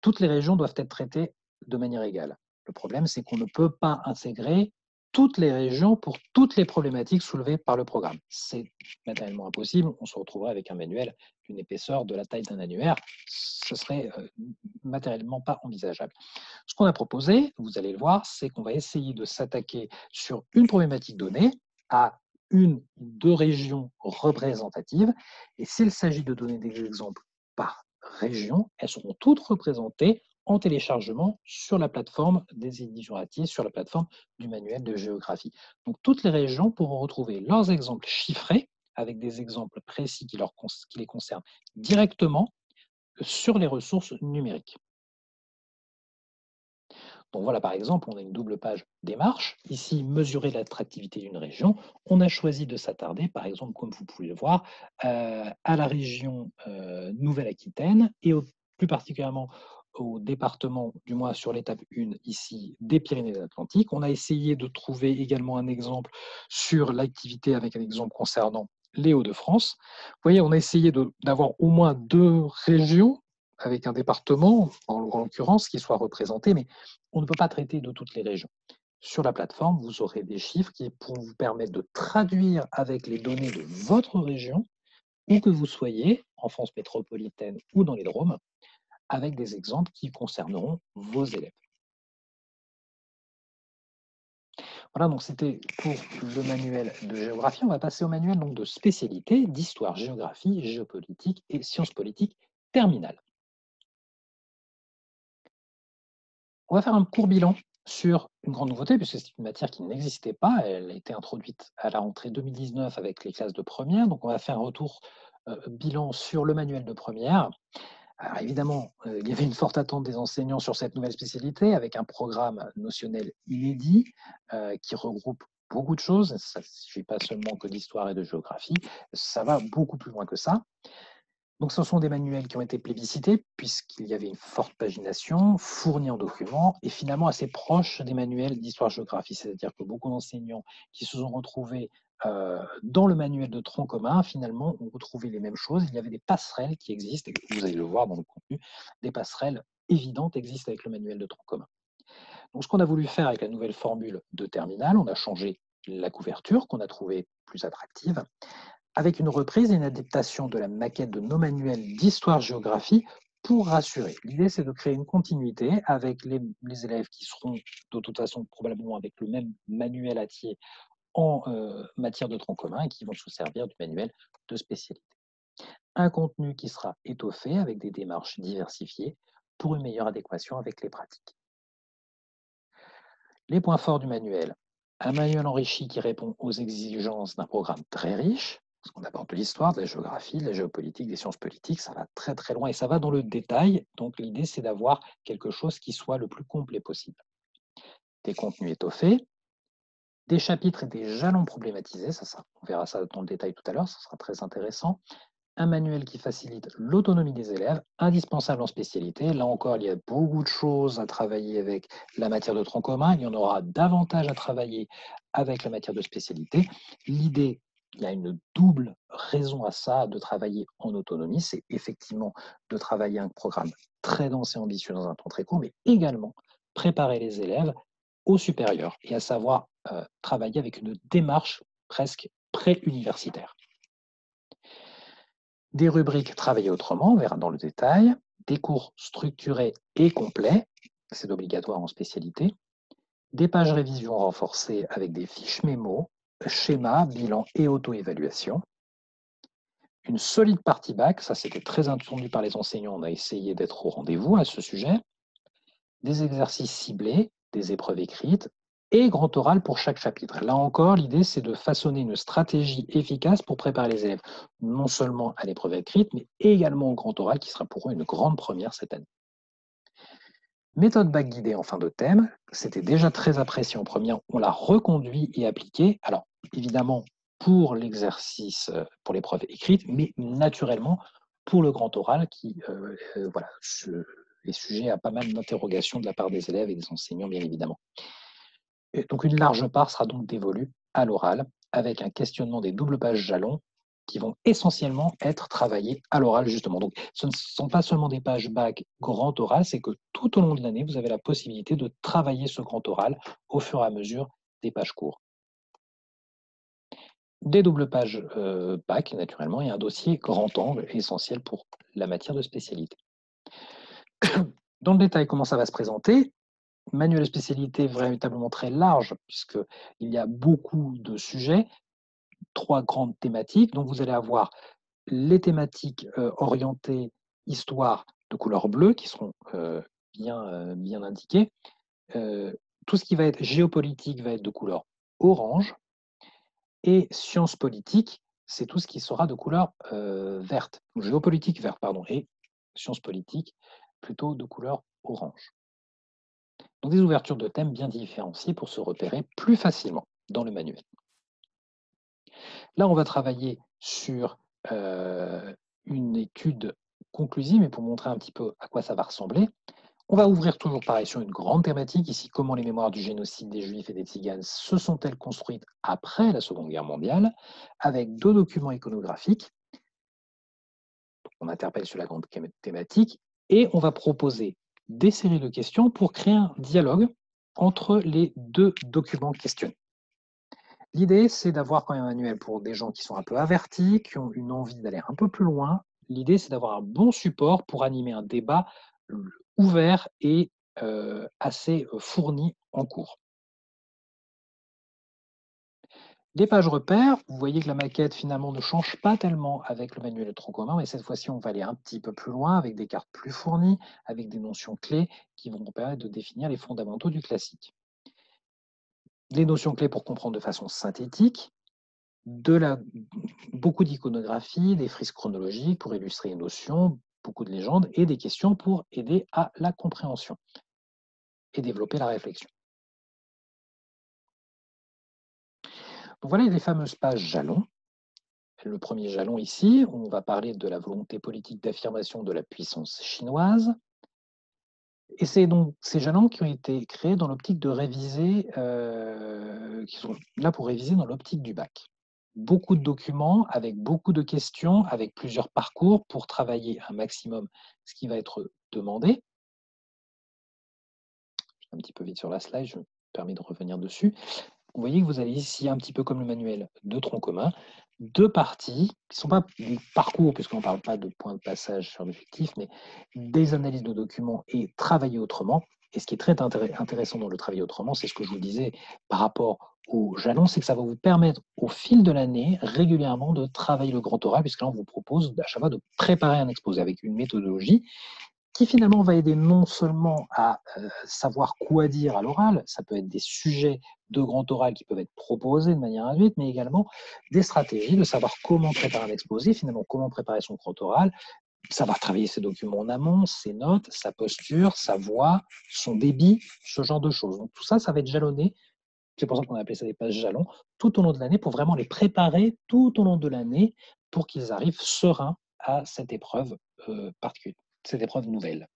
Toutes les régions doivent être traitées de manière égale. Le problème, c'est qu'on ne peut pas intégrer toutes les régions pour toutes les problématiques soulevées par le programme. C'est matériellement impossible. On se retrouverait avec un manuel d'une épaisseur de la taille d'un annuaire. Ce serait matériellement pas envisageable. Ce qu'on a proposé, vous allez le voir, c'est qu'on va essayer de s'attaquer sur une problématique donnée à une ou deux régions représentatives. Et s'il s'agit de donner des exemples par région, elles seront toutes représentées en téléchargement sur la plateforme des éditions Ratti, sur la plateforme du manuel de géographie. Donc toutes les régions pourront retrouver leurs exemples chiffrés avec des exemples précis qui les concernent directement sur les ressources numériques. Donc voilà, par exemple, on a une double page démarche. Ici, mesurer l'attractivité d'une région. On a choisi de s'attarder, par exemple, comme vous pouvez le voir, à la région Nouvelle-Aquitaine et plus particulièrement au département, du moins sur l'étape 1 ici, des Pyrénées-Atlantiques. On a essayé de trouver également un exemple sur l'activité avec un exemple concernant les Hauts-de-France. Vous voyez, on a essayé d'avoir au moins 2 régions avec un département, en l'occurrence, qui soit représenté, mais on ne peut pas traiter de toutes les régions. Sur la plateforme, vous aurez des chiffres qui pourront vous permettre de traduire avec les données de votre région, où que vous soyez, en France métropolitaine ou dans les Drômes, avec des exemples qui concerneront vos élèves. Voilà, donc c'était pour le manuel de géographie. On va passer au manuel donc, de spécialité d'histoire, géographie, géopolitique et sciences politiques terminales. On va faire un court bilan sur une grande nouveauté, puisque c'est une matière qui n'existait pas. Elle a été introduite à la rentrée 2019 avec les classes de première. Donc, on va faire un retour bilan sur le manuel de première. Alors, évidemment, il y avait une forte attente des enseignants sur cette nouvelle spécialité, avec un programme notionnel inédit qui regroupe beaucoup de choses. Ça ne suffit pas seulement que d'histoire et de géographie. Ça va beaucoup plus loin que ça. Donc, ce sont des manuels qui ont été plébiscités puisqu'il y avait une forte pagination, fournie en documents et finalement assez proche des manuels d'histoire-géographie. C'est-à-dire que beaucoup d'enseignants qui se sont retrouvés dans le manuel de tronc commun, finalement, ont retrouvé les mêmes choses. Il y avait des passerelles qui existent, et vous allez le voir dans le contenu, des passerelles évidentes existent avec le manuel de tronc commun. Donc, ce qu'on a voulu faire avec la nouvelle formule de terminale, on a changé la couverture qu'on a trouvée plus attractive, avec une reprise et une adaptation de la maquette de nos manuels d'histoire-géographie pour rassurer. L'idée, c'est de créer une continuité avec les élèves qui seront de toute façon probablement avec le même manuel Atti en matière de tronc commun et qui vont se servir du manuel de spécialité. Un contenu qui sera étoffé avec des démarches diversifiées pour une meilleure adéquation avec les pratiques. Les points forts du manuel. Un manuel enrichi qui répond aux exigences d'un programme très riche, parce qu'on aborde de l'histoire, de la géographie, de la géopolitique, des sciences politiques, ça va très très loin et ça va dans le détail. Donc l'idée, c'est d'avoir quelque chose qui soit le plus complet possible. Des contenus étoffés, des chapitres et des jalons problématisés, on verra ça dans le détail tout à l'heure, ça sera très intéressant. Un manuel qui facilite l'autonomie des élèves, indispensable en spécialité. Là encore, il y a beaucoup de choses à travailler avec la matière de tronc commun. Il y en aura davantage à travailler avec la matière de spécialité. L'idée, il y a une double raison à ça, de travailler en autonomie. C'est effectivement de travailler un programme très dense et ambitieux dans un temps très court, mais également préparer les élèves au supérieur et à savoir travailler avec une démarche presque pré-universitaire. Des rubriques travaillées autrement, on verra dans le détail, des cours structurés et complets, c'est obligatoire en spécialité, des pages révision renforcées avec des fiches mémo schéma, bilan et auto-évaluation. Une solide partie bac, ça c'était très attendu par les enseignants, on a essayé d'être au rendez-vous à ce sujet. Des exercices ciblés, des épreuves écrites et grand oral pour chaque chapitre. Là encore, l'idée, c'est de façonner une stratégie efficace pour préparer les élèves, non seulement à l'épreuve écrite, mais également au grand oral, qui sera pour eux une grande première cette année. Méthode bac guidée en fin de thème, c'était déjà très apprécié en première, on l'a reconduit et appliqué. Alors, évidemment, pour l'exercice, pour l'épreuve écrite, mais naturellement pour le grand oral qui voilà, est sujet à pas mal d'interrogations de la part des élèves et des enseignants, bien évidemment. Et donc une large part sera donc dévolue à l'oral, avec un questionnement des doubles pages jalons qui vont essentiellement être travaillés à l'oral, justement. Donc ce ne sont pas seulement des pages bac grand oral, c'est que tout au long de l'année, vous avez la possibilité de travailler ce grand oral au fur et à mesure des pages courtes. Des doubles pages bac, naturellement, et un dossier grand angle, essentiel pour la matière de spécialité. Dans le détail, comment ça va se présenter? Manuel de spécialité véritablement très large, puisqu'il y a beaucoup de sujets, 3 grandes thématiques. Donc vous allez avoir les thématiques orientées histoire de couleur bleue, qui seront bien indiquées. Tout ce qui va être géopolitique va être de couleur orange. Et sciences politiques, c'est tout ce qui sera de couleur verte. Ou géopolitique verte, pardon. Et sciences politiques, plutôt de couleur orange. Donc des ouvertures de thèmes bien différenciées pour se repérer plus facilement dans le manuel. Là, on va travailler sur une étude conclusive, mais pour montrer un petit peu à quoi ça va ressembler. On va ouvrir toujours pareil sur une grande thématique, ici, comment les mémoires du génocide des Juifs et des Tziganes se sont-elles construites après la Seconde Guerre mondiale, avec 2 documents iconographiques. On interpelle sur la grande thématique, et on va proposer des séries de questions pour créer un dialogue entre les 2 documents questionnés. L'idée, c'est d'avoir quand même un manuel pour des gens qui sont un peu avertis, qui ont une envie d'aller un peu plus loin. L'idée, c'est d'avoir un bon support pour animer un débat ouvert et assez fourni en cours. Des pages repères, vous voyez que la maquette finalement ne change pas tellement avec le manuel de tronc commun, mais cette fois-ci, on va aller un petit peu plus loin avec des cartes plus fournies, avec des notions clés qui vont nous permettre de définir les fondamentaux du classique. Les notions clés pour comprendre de façon synthétique, beaucoup d'iconographie, des frises chronologiques pour illustrer les notions, beaucoup de légendes et des questions pour aider à la compréhension et développer la réflexion. Donc voilà les fameuses pages jalons. Le premier jalon ici, on va parler de la volonté politique d'affirmation de la puissance chinoise. Et c'est donc ces jalons qui ont été créés dans l'optique de réviser, qui sont là pour réviser dans l'optique du bac. Beaucoup de documents avec beaucoup de questions, avec plusieurs parcours pour travailler un maximum ce qui va être demandé. Je suis un petit peu vite sur la slide, je me permets de revenir dessus. Vous voyez que vous avez ici, un petit peu comme le manuel de tronc commun, 2 parties qui ne sont pas des parcours, puisqu'on ne parle pas de points de passage sur l'objectif, mais des analyses de documents et travailler autrement. Et ce qui est très intéressant dans le travail autrement, c'est ce que je vous disais par rapport aux jalons, c'est que ça va vous permettre au fil de l'année régulièrement de travailler le grand oral, puisque là on vous propose à chaque fois de préparer un exposé avec une méthodologie qui finalement va aider non seulement à savoir quoi dire à l'oral, ça peut être des sujets de grand oral qui peuvent être proposés de manière induite, mais également des stratégies de savoir comment préparer un exposé, finalement comment préparer son grand oral, savoir travailler ses documents en amont, ses notes, sa posture, sa voix, son débit, ce genre de choses. Donc tout ça, ça va être jalonné, c'est pour ça qu'on a appelé ça des pages jalons, tout au long de l'année pour vraiment les préparer tout au long de l'année pour qu'ils arrivent sereins à cette épreuve particulière, cette épreuve nouvelle.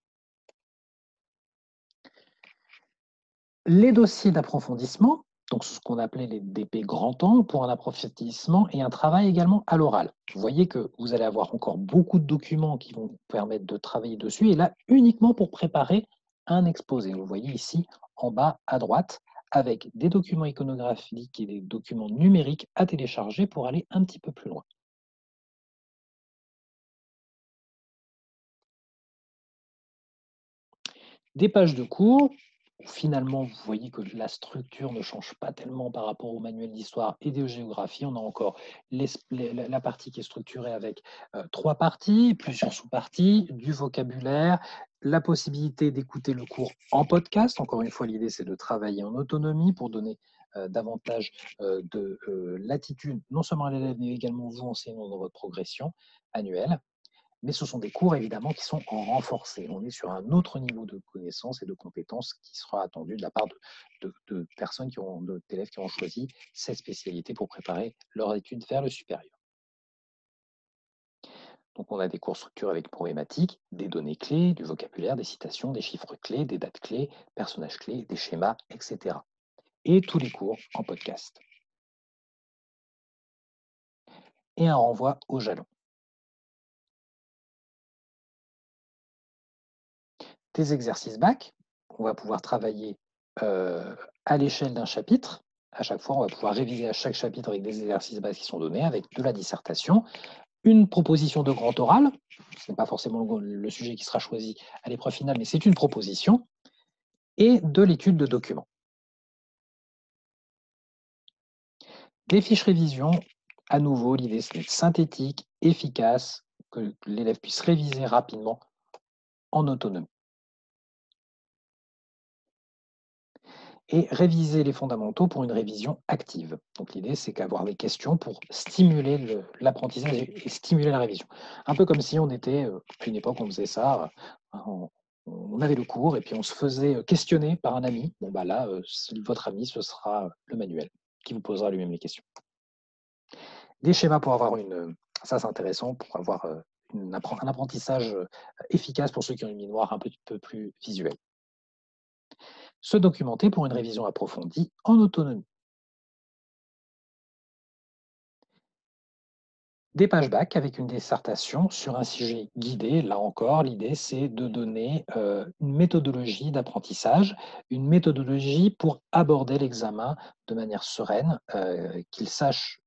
Les dossiers d'approfondissement, donc ce qu'on appelait les DP grand temps, pour un approfondissement et un travail également à l'oral. Vous voyez que vous allez avoir encore beaucoup de documents qui vont vous permettre de travailler dessus, et là uniquement pour préparer un exposé. Vous voyez ici en bas à droite, avec des documents iconographiques et des documents numériques à télécharger pour aller un petit peu plus loin. Des pages de cours, où finalement vous voyez que la structure ne change pas tellement par rapport au manuel d'histoire et de géographie. On a encore la partie qui est structurée avec 3 parties, plusieurs sous-parties, du vocabulaire, la possibilité d'écouter le cours en podcast. Encore une fois, l'idée, c'est de travailler en autonomie pour donner davantage de latitude, non seulement à l'élève, mais également vous, enseignants, dans votre progression annuelle. Mais ce sont des cours évidemment qui sont en renforcé. On est sur un autre niveau de connaissances et de compétences qui sera attendu de la part de personnes d'élèves qui ont choisi cette spécialité pour préparer leur étude vers le supérieur. Donc on a des cours structurés avec problématiques, des données clés, du vocabulaire, des citations, des chiffres clés, des dates clés, personnages clés, des schémas, etc. Et tous les cours en podcast. Et un renvoi au jalon. Des exercices bac, on va pouvoir travailler à l'échelle d'un chapitre. À chaque fois, on va pouvoir réviser à chaque chapitre avec des exercices bac qui sont donnés, avec de la dissertation, une proposition de grand oral. Ce n'est pas forcément le sujet qui sera choisi à l'épreuve finale, mais c'est une proposition, et de l'étude de documents. Des fiches révision, à nouveau, l'idée c'est d'être synthétique, efficace, que l'élève puisse réviser rapidement en autonomie. Et réviser les fondamentaux pour une révision active. Donc l'idée, c'est qu'avoir des questions pour stimuler l'apprentissage et stimuler la révision. Un peu comme si on était, à une époque, on faisait ça, on avait le cours et puis on se faisait questionner par un ami. Bon, bah là, votre ami, ce sera le manuel qui vous posera lui-même les questions. Des schémas pour avoir ça c'est intéressant, pour avoir un apprentissage efficace pour ceux qui ont une mémoire un petit peu plus visuelle. Se documenter pour une révision approfondie en autonomie. Des pages bac avec une dissertation sur un sujet guidé. Là encore, l'idée, c'est de donner une méthodologie d'apprentissage, une méthodologie pour aborder l'examen de manière sereine, qu'ils sachent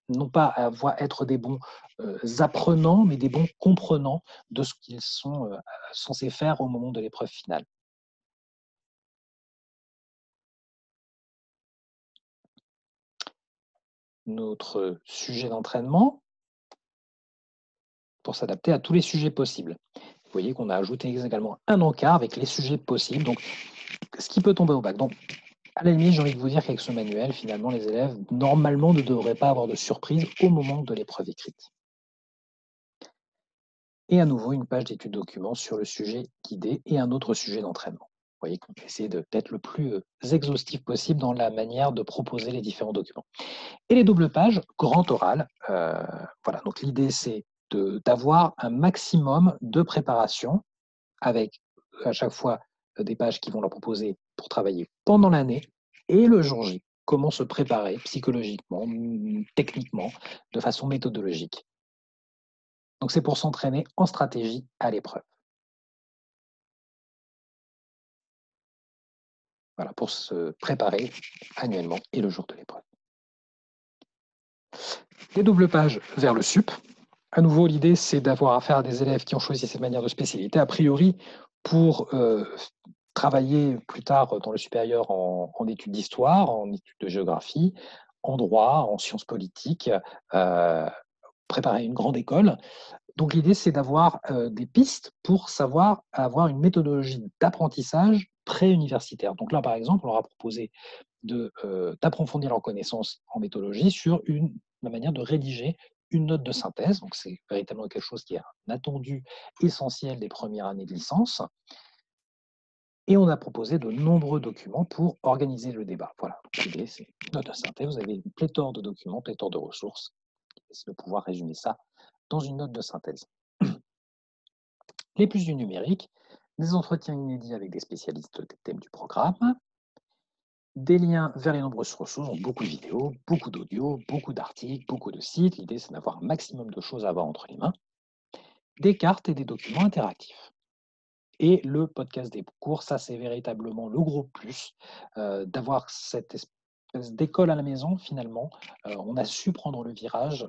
non pas être des bons apprenants, mais des bons comprenants de ce qu'ils sont censés faire au moment de l'épreuve finale. Notre sujet d'entraînement, pour s'adapter à tous les sujets possibles. Vous voyez qu'on a ajouté également un encart avec les sujets possibles, donc ce qui peut tomber au bac. Donc, à la limite, j'ai envie de vous dire qu'avec ce manuel, finalement, les élèves, normalement, ne devraient pas avoir de surprise au moment de l'épreuve écrite. Et à nouveau, une page d'études documents sur le sujet guidé et un autre sujet d'entraînement. Vous voyez qu'on essaie d'être le plus exhaustif possible dans la manière de proposer les différents documents. Et les doubles pages, grand oral. Voilà, donc l'idée, c'est d'avoir un maximum de préparation avec à chaque fois des pages qui vont leur proposer pour travailler pendant l'année et le jour J. Comment se préparer psychologiquement, techniquement, de façon méthodologique. Donc c'est pour s'entraîner en stratégie à l'épreuve. Voilà, pour se préparer annuellement et le jour de l'épreuve. Les doubles pages vers le sup. À nouveau, l'idée, c'est d'avoir affaire à des élèves qui ont choisi cette manière de spécialité, a priori, pour travailler plus tard dans le supérieur en études d'histoire, en études de géographie, en droit, en sciences politiques, préparer une grande école. Donc l'idée, c'est d'avoir des pistes pour savoir avoir une méthodologie d'apprentissage pré-universitaire. Donc là, par exemple, on leur a proposé d'approfondir leurs connaissances en méthodologie sur la manière de rédiger une note de synthèse. Donc c'est véritablement quelque chose qui est un attendu essentiel des premières années de licence. Et on a proposé de nombreux documents pour organiser le débat. Voilà, l'idée, c'est une note de synthèse. Vous avez une pléthore de documents, pléthore de ressources. C'est de pouvoir résumer ça dans une note de synthèse. Les plus du numérique, des entretiens inédits avec des spécialistes des thèmes du programme, des liens vers les nombreuses ressources, donc beaucoup de vidéos, beaucoup d'audio, beaucoup d'articles, beaucoup de sites. L'idée, c'est d'avoir un maximum de choses à avoir entre les mains, des cartes et des documents interactifs. Et le podcast des cours, ça c'est véritablement le gros plus, d'avoir d'école à la maison, finalement, on a su prendre le virage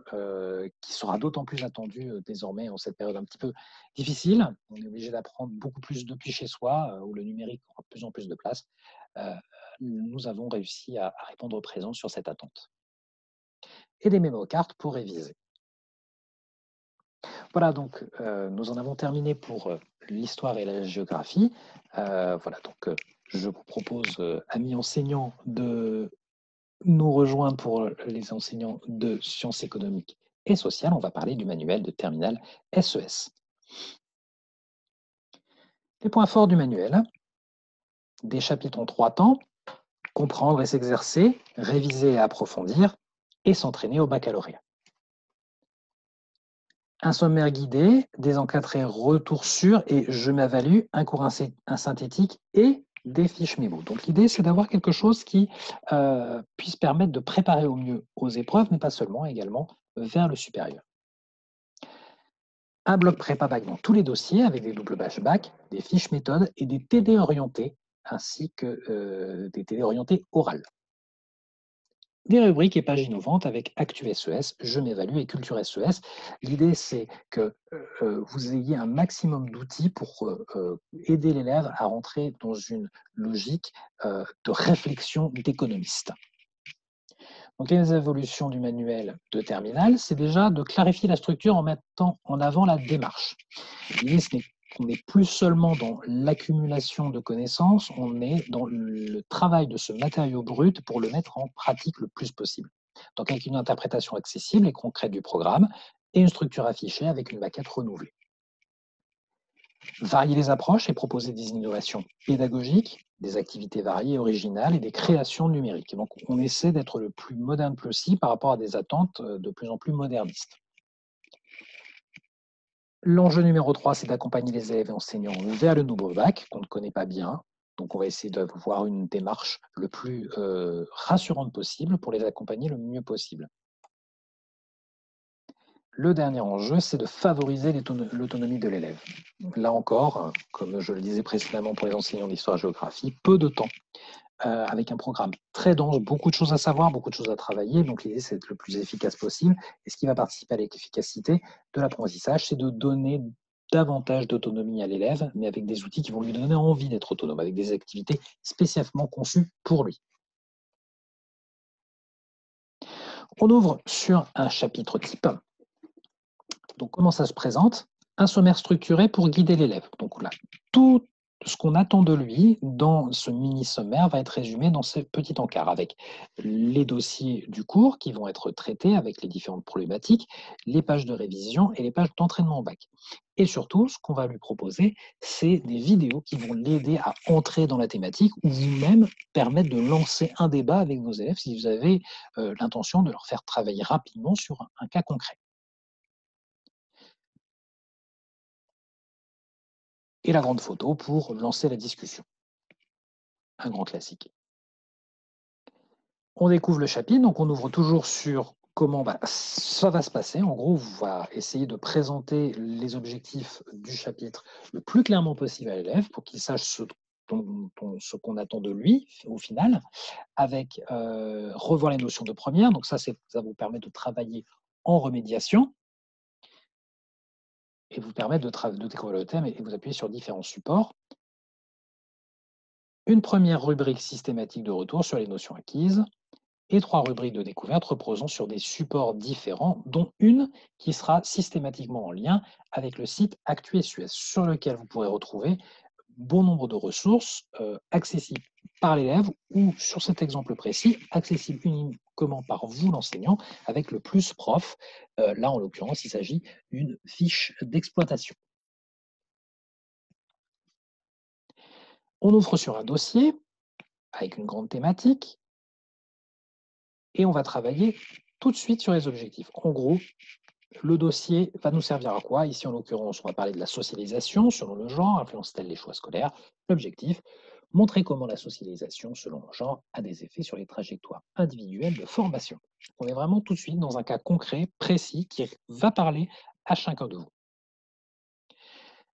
qui sera d'autant plus attendu désormais en cette période un petit peu difficile. On est obligé d'apprendre beaucoup plus depuis chez soi, où le numérique aura de plus en plus de place. Euh, Nous avons réussi à répondre présent sur cette attente. Et des mémocartes pour réviser. Voilà, donc nous en avons terminé pour l'histoire et la géographie. Voilà, donc je vous propose, amis enseignants, de nous rejoindre pour les enseignants de sciences économiques et sociales. On va parler du manuel de terminale SES. Les points forts du manuel, des chapitres en 3 temps, comprendre et s'exercer, réviser et approfondir, et s'entraîner au baccalauréat. Un sommaire guidé, des encadrés retours sûrs et je m'évalue, un cours synthétique et des fiches mémo. Donc l'idée, c'est d'avoir quelque chose qui puisse permettre de préparer au mieux aux épreuves, mais pas seulement, également vers le supérieur. Un bloc prépa bac dans tous les dossiers avec des doubles bâches bac, des fiches méthodes et des TD orientés, ainsi que des TD orientés orales. Des rubriques et pages innovantes avec Actu SES, Je m'évalue et Culture SES. L'idée, c'est que vous ayez un maximum d'outils pour aider l'élève à rentrer dans une logique de réflexion d'économiste. Donc, les évolutions du manuel de terminale, c'est déjà de clarifier la structure en mettant en avant la démarche. L'idée, ce n'est plus seulement dans l'accumulation de connaissances, on est dans le travail de ce matériau brut pour le mettre en pratique le plus possible. Donc avec une interprétation accessible et concrète du programme et une structure affichée avec une maquette renouvelée. Varier les approches et proposer des innovations pédagogiques, des activités variées, originales et des créations numériques. Donc on essaie d'être le plus moderne possible par rapport à des attentes de plus en plus modernistes. L'enjeu numéro 3, c'est d'accompagner les élèves et enseignants vers le nouveau bac, qu'on ne connaît pas bien. Donc, on va essayer d'avoir une démarche le plus rassurante possible pour les accompagner le mieux possible. Le dernier enjeu, c'est de favoriser l'autonomie de l'élève. Là encore, comme je le disais précédemment pour les enseignants d'histoire-géographie, peu de temps, avec un programme très dense, beaucoup de choses à savoir, beaucoup de choses à travailler. Donc l'idée, c'est d'être le plus efficace possible. Et ce qui va participer à l'efficacité de l'apprentissage, c'est de donner davantage d'autonomie à l'élève, mais avec des outils qui vont lui donner envie d'être autonome, avec des activités spécialement conçues pour lui. On ouvre sur un chapitre type. Donc, comment ça se présente? Un sommaire structuré pour guider l'élève. Donc là, tout ce qu'on attend de lui dans ce mini-sommaire va être résumé dans ce petit encart avec les dossiers du cours qui vont être traités avec les différentes problématiques, les pages de révision et les pages d'entraînement au bac. Et surtout, ce qu'on va lui proposer, c'est des vidéos qui vont l'aider à entrer dans la thématique ou vous-même permettre de lancer un débat avec vos élèves si vous avez l'intention de leur faire travailler rapidement sur un cas concret. Et la grande photo pour lancer la discussion. Un grand classique. On découvre le chapitre, donc on ouvre toujours sur comment ça va se passer. En gros, on va essayer de présenter les objectifs du chapitre le plus clairement possible à l'élève pour qu'il sache ce qu'on attend de lui au final, avec revoir les notions de première. Donc ça vous permet de travailler en remédiation et vous permet de découvrir le thème et vous appuyer sur différents supports. Une première rubrique systématique de retour sur les notions acquises et 3 rubriques de découverte reposant sur des supports différents, dont une qui sera systématiquement en lien avec le site ActuSUS, sur lequel vous pourrez retrouver bon nombre de ressources accessibles par l'élève ou, sur cet exemple précis, accessibles uniquement par vous, l'enseignant, avec le plus prof. Là, en l'occurrence, il s'agit d'une fiche d'exploitation. On ouvre sur un dossier avec une grande thématique et on va travailler tout de suite sur les objectifs. En gros, le dossier va nous servir à quoi? Ici, en l'occurrence, on va parler de la socialisation selon le genre, influence-t-elle les choix scolaires? L'objectif, montrer comment la socialisation selon le genre a des effets sur les trajectoires individuelles de formation. On est vraiment tout de suite dans un cas concret, précis, qui va parler à chacun de vous.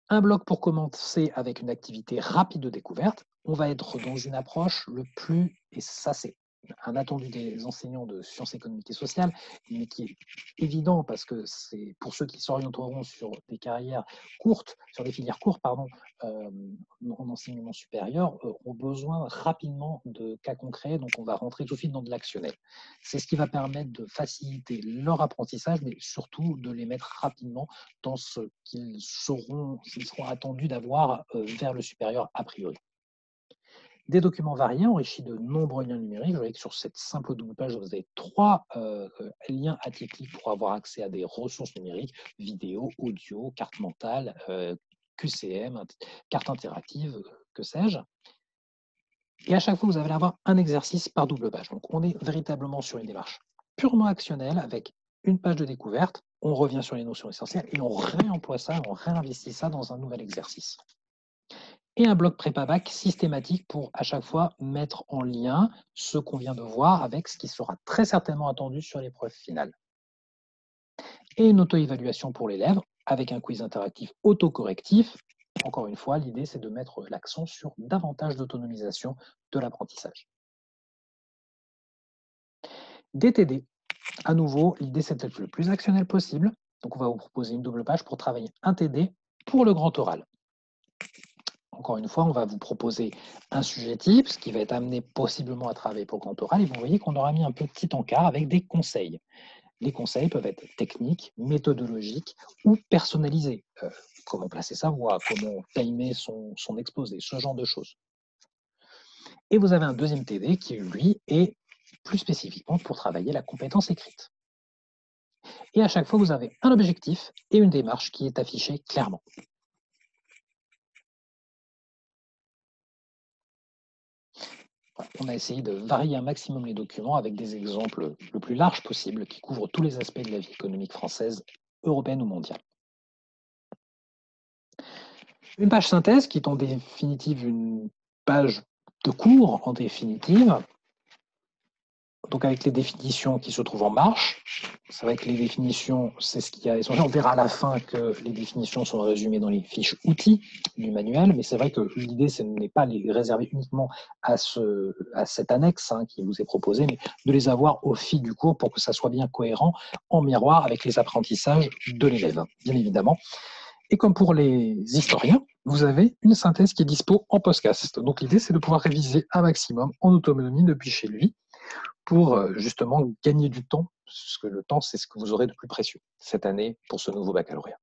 Un bloc pour commencer avec une activité rapide de découverte. On va être dans une approche le plus, et ça c'est un attendu des enseignants de sciences économiques et sociales, mais qui est évident parce que c'est pour ceux qui s'orienteront sur des carrières courtes, sur des filières courtes, pardon, en enseignement supérieur, ont besoin rapidement de cas concrets, donc on va rentrer tout de suite dans de l'actionnel. C'est ce qui va permettre de faciliter leur apprentissage, mais surtout de les mettre rapidement dans ce qu'ils seront attendus d'avoir vers le supérieur a priori. Des documents variés enrichis de nombreux liens numériques. Vous voyez que sur cette simple double page, vous avez 3 liens atypiques pour avoir accès à des ressources numériques, vidéo, audio, carte mentale, QCM, carte interactive, que sais-je. Et à chaque fois, vous allez avoir un exercice par double page. Donc, on est véritablement sur une démarche purement actionnelle avec une page de découverte. On revient sur les notions essentielles et on réemploie ça, on réinvestit ça dans un nouvel exercice. Et un bloc prépa-bac systématique pour à chaque fois mettre en lien ce qu'on vient de voir avec ce qui sera très certainement attendu sur l'épreuve finale. Et une auto-évaluation pour l'élève avec un quiz interactif autocorrectif. Encore une fois, l'idée, c'est de mettre l'accent sur davantage d'autonomisation de l'apprentissage. DTD, à nouveau, l'idée, c'est d'être le plus actionnel possible. Donc, on va vous proposer une double page pour travailler un TD pour le grand oral. Encore une fois, on va vous proposer un sujet type, ce qui va être amené possiblement à travailler pour le grand oral, et vous voyez qu'on aura mis un petit encart avec des conseils. Les conseils peuvent être techniques, méthodologiques ou personnalisés. Comment placer sa voix, comment timer son exposé, ce genre de choses. Et vous avez un deuxième TD qui, lui, est plus spécifiquement pour travailler la compétence écrite. Et à chaque fois, vous avez un objectif et une démarche qui est affichée clairement. On a essayé de varier un maximum les documents avec des exemples le plus larges possible qui couvrent tous les aspects de la vie économique française, européenne ou mondiale. Une page synthèse qui est en définitive une page de cours en définitive, donc avec les définitions qui se trouvent en marche. C'est vrai que les définitions, c'est ce qu'il y a essentiel. On verra à la fin que les définitions sont résumées dans les fiches outils du manuel, mais c'est vrai que l'idée, ce n'est pas les réserver uniquement à cette annexe qui vous est proposée, mais de les avoir au fil du cours pour que ça soit bien cohérent en miroir avec les apprentissages de l'élève, bien évidemment. Et comme pour les historiens, vous avez une synthèse qui est dispo en podcast. Donc l'idée, c'est de pouvoir réviser un maximum en autonomie depuis chez lui pour justement gagner du temps, parce que le temps, c'est ce que vous aurez de plus précieux cette année pour ce nouveau baccalauréat.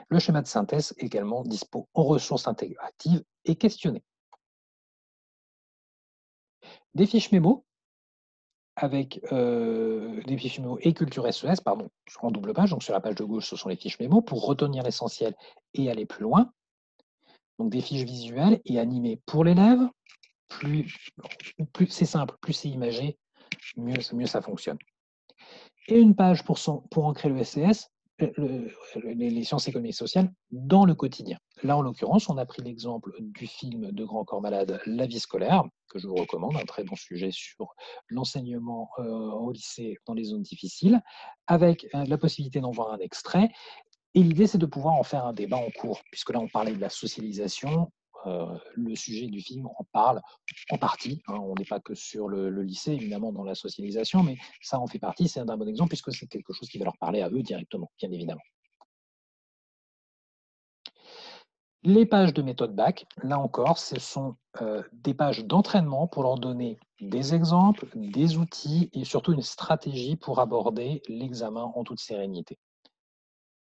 Le schéma de synthèse est également dispo en ressources intégratives et questionnées. Des fiches mémo avec des fiches mémo et culture SES, pardon, en double page. Donc sur la page de gauche, ce sont les fiches mémo pour retenir l'essentiel et aller plus loin. Donc des fiches visuelles et animées pour l'élève. Plus c'est simple, plus c'est imagé, mieux ça fonctionne. Et une page pour ancrer le SCS, les sciences économiques et sociales, dans le quotidien. Là, en l'occurrence, on a pris l'exemple du film de Grand Corps Malade, La vie scolaire, que je vous recommande, un très bon sujet sur l'enseignement au lycée dans les zones difficiles, avec la possibilité d'en voir un extrait. Et l'idée, c'est de pouvoir en faire un débat en cours, puisque là, on parlait de la socialisation. Le sujet du film en parle en partie. On n'est pas que sur le lycée, évidemment, dans la socialisation, mais ça en fait partie. C'est un bon exemple, puisque c'est quelque chose qui va leur parler à eux directement, bien évidemment. Les pages de méthode bac, là encore, ce sont des pages d'entraînement pour leur donner des exemples, des outils et surtout une stratégie pour aborder l'examen en toute sérénité.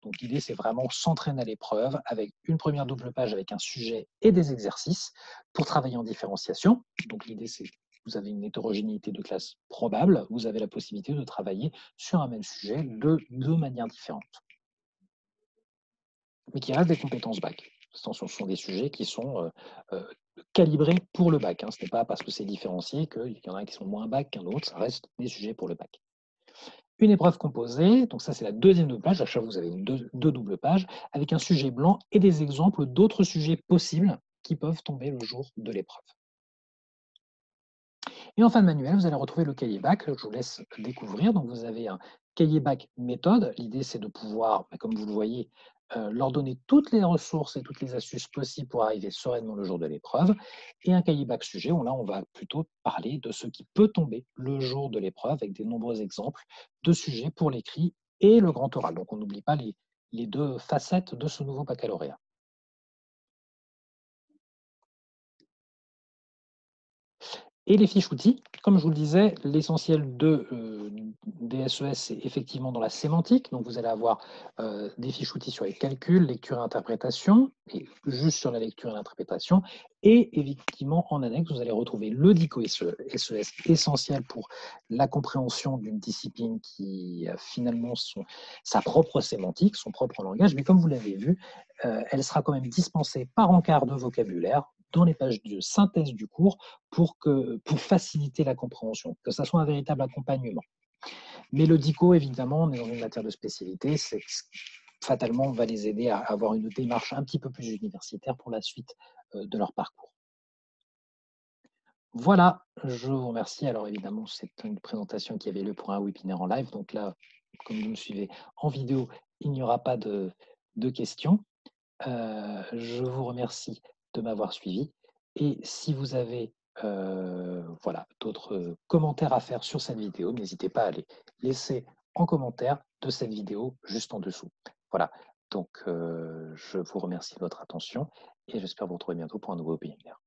Donc l'idée, c'est vraiment s'entraîner à l'épreuve avec une première double page avec un sujet et des exercices pour travailler en différenciation. Donc l'idée, c'est que vous avez une hétérogénéité de classe probable, vous avez la possibilité de travailler sur un même sujet de deux manières différentes. Mais qui restent des compétences bac. Ce sont des sujets qui sont calibrés pour le bac. Ce n'est pas parce que c'est différencié qu'il y en a qui sont moins bac qu'un autre, ça reste des sujets pour le bac. Une épreuve composée, donc ça c'est la deuxième double page, à chaque fois vous avez deux doubles pages, avec un sujet blanc et des exemples d'autres sujets possibles qui peuvent tomber le jour de l'épreuve. Et en fin de manuel, vous allez retrouver le cahier bac, je vous laisse découvrir. Donc vous avez un cahier bac méthode, l'idée c'est de pouvoir, comme vous le voyez, leur donner toutes les ressources et toutes les astuces possibles pour arriver sereinement le jour de l'épreuve. Et un cahier bac sujet, où là, on va plutôt parler de ce qui peut tomber le jour de l'épreuve, avec des nombreux exemples de sujets pour l'écrit et le grand oral. Donc, on n'oublie pas les deux facettes de ce nouveau baccalauréat. Et les fiches outils, comme je vous le disais, l'essentiel des SES, c'est effectivement dans la sémantique. Donc, vous allez avoir des fiches outils sur les calculs, lecture et interprétation, et juste sur la lecture et l'interprétation. Et effectivement, en annexe, vous allez retrouver le DICO SES, essentiel pour la compréhension d'une discipline qui a finalement sa propre sémantique, son propre langage. Mais comme vous l'avez vu, elle sera quand même dispensée par encart de vocabulaire dans les pages de synthèse du cours pour faciliter la compréhension, que ça soit un véritable accompagnement. Mais le DICO, évidemment, on est dans une matière de spécialité, fatalement va les aider à avoir une démarche un petit peu plus universitaire pour la suite de leur parcours. Voilà, je vous remercie. Alors évidemment, c'est une présentation qui avait lieu pour un webinaire en live. Donc là, comme vous me suivez en vidéo, il n'y aura pas de questions. Je vous remercie de m'avoir suivi et si vous avez voilà, d'autres commentaires à faire sur cette vidéo, n'hésitez pas à les laisser en commentaire de cette vidéo juste en dessous. Voilà, donc je vous remercie de votre attention et j'espère vous retrouver bientôt pour un nouveau webinaire.